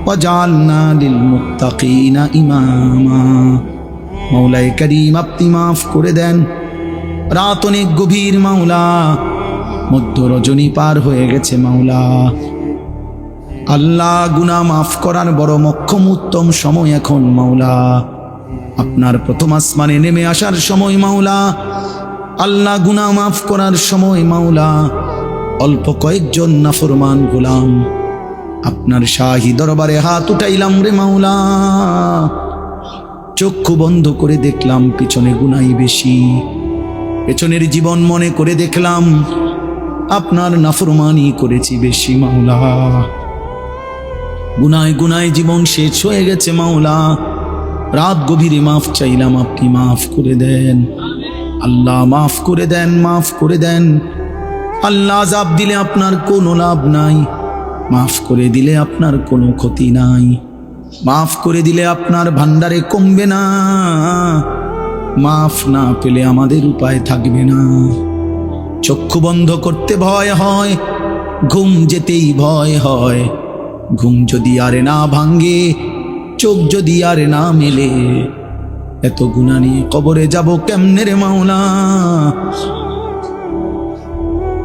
ওয়াজআলনা লিল মুত্তাকিনা ইমামা। মাওলায়ে কারীম, আপনি মাফ করে দেন। রাত অনেক গভীর মাওলা, মধ্য রজনী পার হয়ে গেছে মাওলা। আল্লাহ, গুনাহ মাফ করার বড় মক্ষম উত্তম সময় এখন মাওলা। আপনার প্রথম আসমানে নেমে আসার সময় মাওলা। আল্লাহ, গুনাহ মাফ করার সময় মাওলা। অল্প কয়েকজন নাফরমান গোলাম আপনার শাহী দরবারে হাত উঠাইলাম রে মাওলা, চক্ষু বন্ধ করে দেখলাম পিছনে গুনাই বেশি, পেছনের জীবন মনে করে দেখলাম আপনার নাফরমানি করেছি বেশি মাওলা। গুনায় গুনায় জীবন শেষ হয়ে গেছে মাওলা, রাত গভীরে মাফ চাইলাম, আপনি মাফ করে দেন আল্লাহ, মাফ করে দেন, মাফ করে দেন আল্লাহ। আযাব দিলে আপনার কোনো লাভ নাই, মাফ করে দিলে আপনার কোনো ক্ষতি নাই, মাফ করে দিলে আপনার ভান্ডারে কমবে না, মাফ না পেলে আমাদের উপায় থাকবে না। চক্ষু বন্ধ করতে ভয় হয়, ঘুম যেতেই ভয় হয়, ঘুম যদি আরে না ভাঙ্গে, চোখ যদি আরে না মেলে, এত গুনাহ নিয়ে কবরে যাব কেমনে রে মাওলা,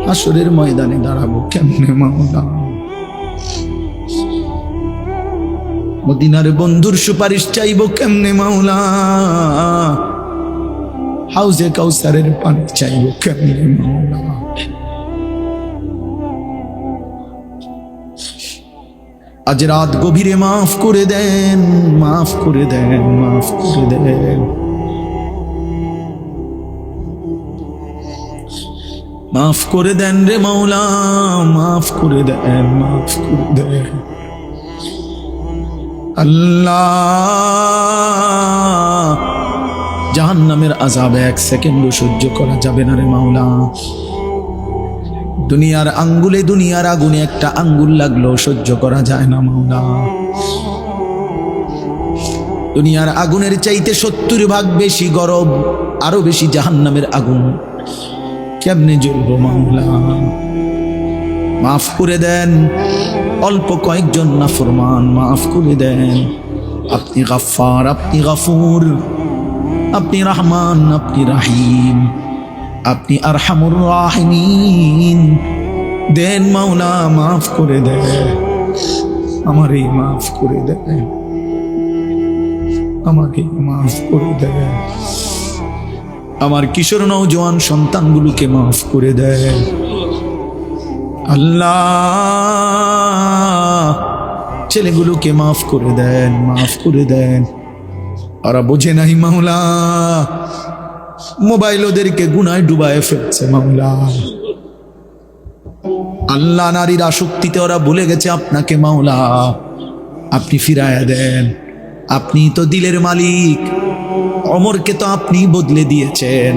হাসরের ময়দানে দাঁড়াবো কেমনে মাওলা। মদিনার বন্ধুর সুপারিশ চাইবো কেমনে মাওলা, হাউজে কাউসারের পানি চাইবো কেমনে মাওলা। আজ রাত গভীরে মাফ করে দেন, মাফ করে দেন, মাফ করে দেন, মাফ করে দেন রে মাওলা, মাফ করে দেন, মাফ করে দেন আল্লাহ। জাহান্নামের আযাব এক সেকেন্ডও সহ্য করা যাবে না রে মাওলা। দুনিয়ার আঙ্গুলে, দুনিয়ার আগুনে একটা আঙ্গুল লাগলো সহ্য করা যায় না মাওলা। দুনিয়ার আগুনের চাইতে 70 ভাগ বেশি গরম, আরো বেশি জাহান্নামের আগুন, কেমনে জ্বলবো মাওলা। মাফ করে দেন, অল্প কয়েকজন নাফরমান, মাফ করে দেন। আপনি গাফফার, আপনি গাফুর, আপনি রহমান, আপনি রাহিম, আপনি আরহামুর রাহিমিন। দেন মাওলা, মাফ করে দেন, আমারে মাফ করে দেন, আমাকে মাফ করে দেন, আমার কিশোর নওজোয়ান সন্তানগুলোকে মাফ করে দেন আল্লাহ। ছেলেগুলোকে মাফ করে দেন, মাফ করে দেন, ওরা বোঝে নাই মাওলা, মোবাইল ওদেরকে গুনায় ডুবায় ফেলছে মাওলা। আল্লাহ, নারীর আসক্তিতে ওরা ভুলে গেছে আপনাকে মাওলা, আপনি ফিরায়া দেন। আপনি তো দিলের মালিক, ওমরকে তো আপনি বদলে দিয়েছেন,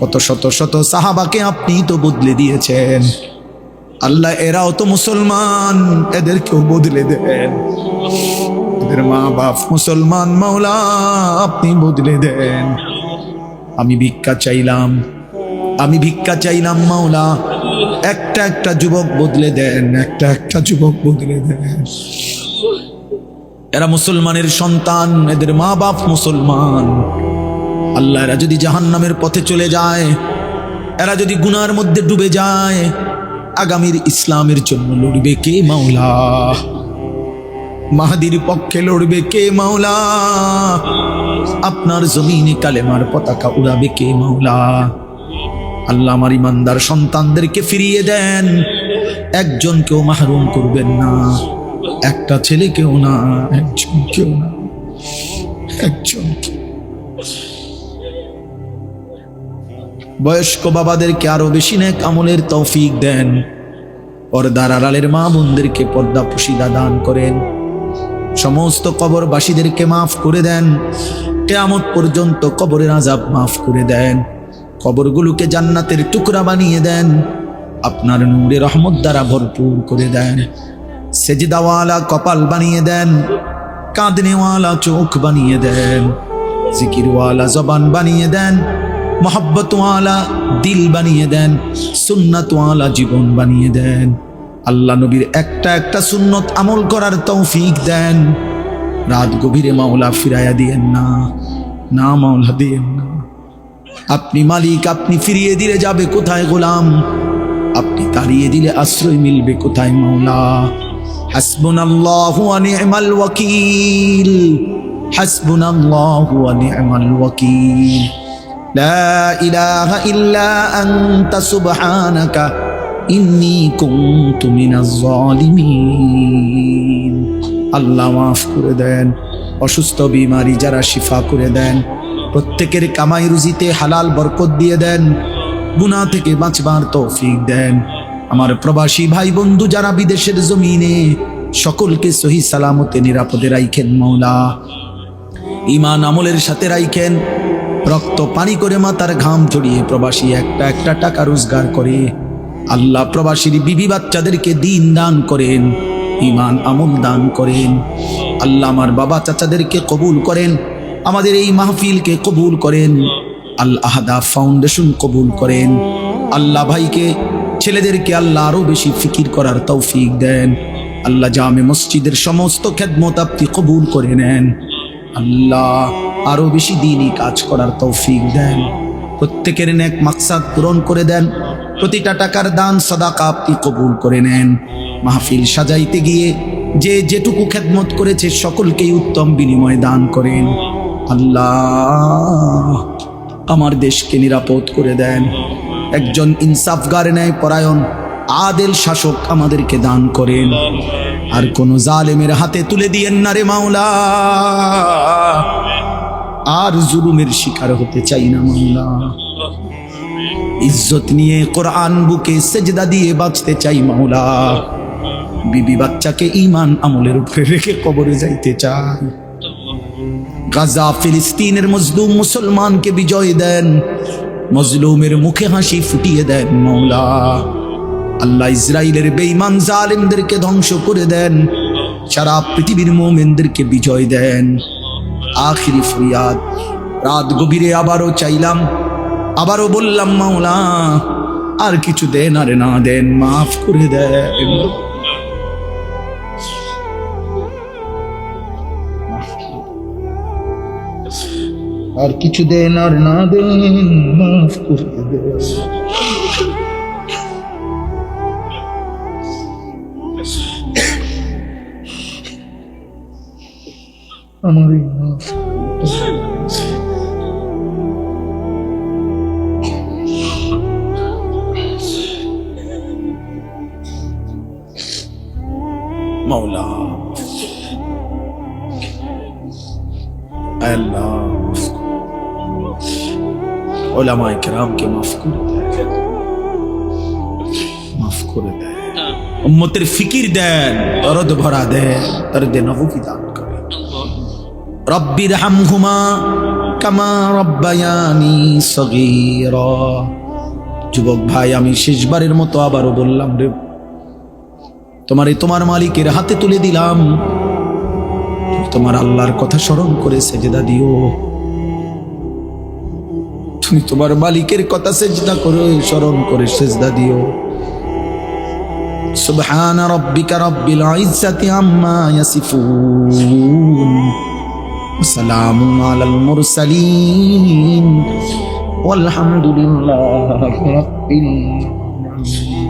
কত শত শত সাহাবাকে আপনি তো বদলে দিয়েছেন আল্লাহ। এরাও তো মুসলমান, এদেরকেও বদলে দেন। এদের মা বাপ মুসলমান মাওলা, আপনি বদলে দেন। আমি ভিক্ষা চাইলাম, আমি ভিক্ষা চাইলাম মাওলা, একটা একটা যুবক বদলে দেন, একটা একটা যুবক বদলে দেন। এরা মুসলমানের সন্তান, এদের মা বাপ মুসলমান আল্লাহ। এরা যদি জাহান্নামের পথে চলে যায়, এরা যদি গুনার মধ্যে ডুবে যায়, আগামীর ইসলামের জন্য লড়বে কে মাওলা? মাহদির পক্ষে লড়বে কে মাওলা? আপনার জমিনে কালেমার পতাকা উড়াবে কে মাওলা? আল্লাহ, আমার ইমানদার সন্তানদেরকে ফিরিয়ে দেন, একজনকেও মাহরুম করবেন না, একটা ছেলেকেও না, একজনকেও না, একজনকে। বয়স্ক বাবাদেরকে আরো বেশি নেক আমলের তৌফিক দেন, পর্দার আড়ালের মা বোনদেরকে পর্দা পুশিদা দান করেন, সমস্ত কবরবাসীদেরকে মাফ করে দেন, কিয়ামত পর্যন্ত কবরের আযাব মাফ করে দেন, কবরগুলোকে জান্নাতের টুকরা বানিয়ে দেন, আপনার নূরে রহমত দ্বারা ভরপুর করে দেন, সেজদাওয়ালা কপাল বানিয়ে দেন, কাঁদনেওয়ালা চোখ বানিয়ে দেন, জিকিরওয়ালা জবান বানিয়ে দেন, মোহাব্বতওয়ালা দিল বানিয়ে দেন, সুন্নাতওয়ালা জীবন বানিয়ে দেন। আল্লাহ, নবীর একটা একটা সুন্নত আমল করার তৌফিক দেন। রাত গভীরে মাওলা ফিরাইয়া দিয়েন না, না মাওলা দিয়েন না। আপনি মালিক, আপনি ফিরিয়ে দিলে যাবে কোথায় গোলাম? আপনি তাড়িয়ে দিলে আশ্রয় মিলবে কোথায় মাওলা? হাসবুনাল্লাহু ওয়া নি'মাল ওয়াকিল, হাসবুনাল্লাহু ওয়া নি'মাল ওয়াকিল। লা ইলাহা ইল্লা আনতা সুবহানাকা ইন্নী কুনতু মিনাজ জালিমিন। আল্লাহ মাফ করে দেন, অসুস্থ বিমারি যারা শিফা করে দেন, প্রত্যেকের কামাই রুজিতে হালাল বরকত দিয়ে দেন, গুনাহ থেকে বাঁচবার তৌফিক দেন। আমার প্রবাসী ভাই বন্ধু যারা বিদেশের জমিনে, সকলকে সহি সালামতে নিরাপদে রাইখেন মওলা, ঈমান আমলের সাথে রাইখেন। রক্ত পানি করে মাথার ঘাম ঝরিয়ে প্রবাসী একটা একটা টাকা রোজগার করে আল্লাহ প্রবাসীর বিবি বাচ্চাদেরকে দিন দান করেন, ঈমান আমল দান করেন। আল্লাহ আমার বাবা চাচাদেরকে কবুল করেন, আমাদের এই মাহফিলকে কবুল করেন, আল আহাদা ফাউন্ডেশন কবুল করেন। আল্লাহ ভাইকে ছেলেদেরকে আল্লাহ আরো বেশি ফিকির করার তৌফিক দেন। আল্লাহ জামে মসজিদের সমস্ত খেদমত আপনি কবুল করে নেন। আল্লাহ আরো বেশি দিনই কাজ করার তৌফিক দেন, প্রত্যেকের নেক মাকসাদ পূরণ করে দেন। প্রতিটা টাকার দান সাদাকা আপনি কবুল করে নেন। মাহফিল সাজাইতে গিয়ে যে যেটুকু খেদমত করেছে সকলকেই উত্তম বিনিময় দান করেন। আল্লাহ আমার দেশকে নিরাপদ করে দেন, একজন ইনসাফগার ন্যায় পরায়ণ আদেল শাসক আমাদেরকে দান করেন, আর কোন জালেমের হাতে তুলে দিয়েন না রে মাওলা। আর জুলুমের শিকার হতে চাই না মাওলা। ইজ্জত নিয়ে কোরআন বুকে সেজদা দিয়ে বাঁচতে চাই মাওলা। বিবি বাচ্চাকে ঈমান আমলের উপরে রেখে কবরে যাইতে চাই। গাজা ফিলিস্তিনের মজলুম মুসলমানকে বিজয় দেন, মজলুমের মুখে হাসি ফুটিয়ে দেন মাওলা। আল্লাহ ইসরাইলের বেঈমান জালেমদেরকে ধ্বংস করে দেন, সারা পৃথিবীর মুমিনদেরকে বিজয় দেন। আখিরি ফরিয়াদ, রাত গভীরে আবারও চাইলাম, আবারও বললাম মাওলা আর কিছু দেন আর না দেন, মাফ করে দেন। আর কিছু দেন আর না দেন, মাফ করে দেন। আমার মাওলা আল্লাহ উলামায়ে কেরামকে মাফ করে দেন, মাফ করে দেন। উম্মতের ফিকির দেন, দরদ ভরা দেন, দরদে নবুকি দান করেন। রব্বির হামহুমা কামা রব্বায়ানি সগীরা। যুবক ভাই, আমি শেষবারের মতো আবারও বললাম রে, তোমার মালিকের হাতে তুলে দিলাম, তোমার আল্লাহর কথা স্মরণ করে সেজদা দিও। তুমি তোমার মালিকের কথা সেজদা করে স্মরণ করে সেজদা দিও। সুবহান রাব্বিকা রাব্বিল ইজ্জাতি আম্মা ইয়াসিফুন, সালামুন আলাল মুরসালিন, ওয়ালহামদুলিল্লাহি রাব্বিল আলামিন।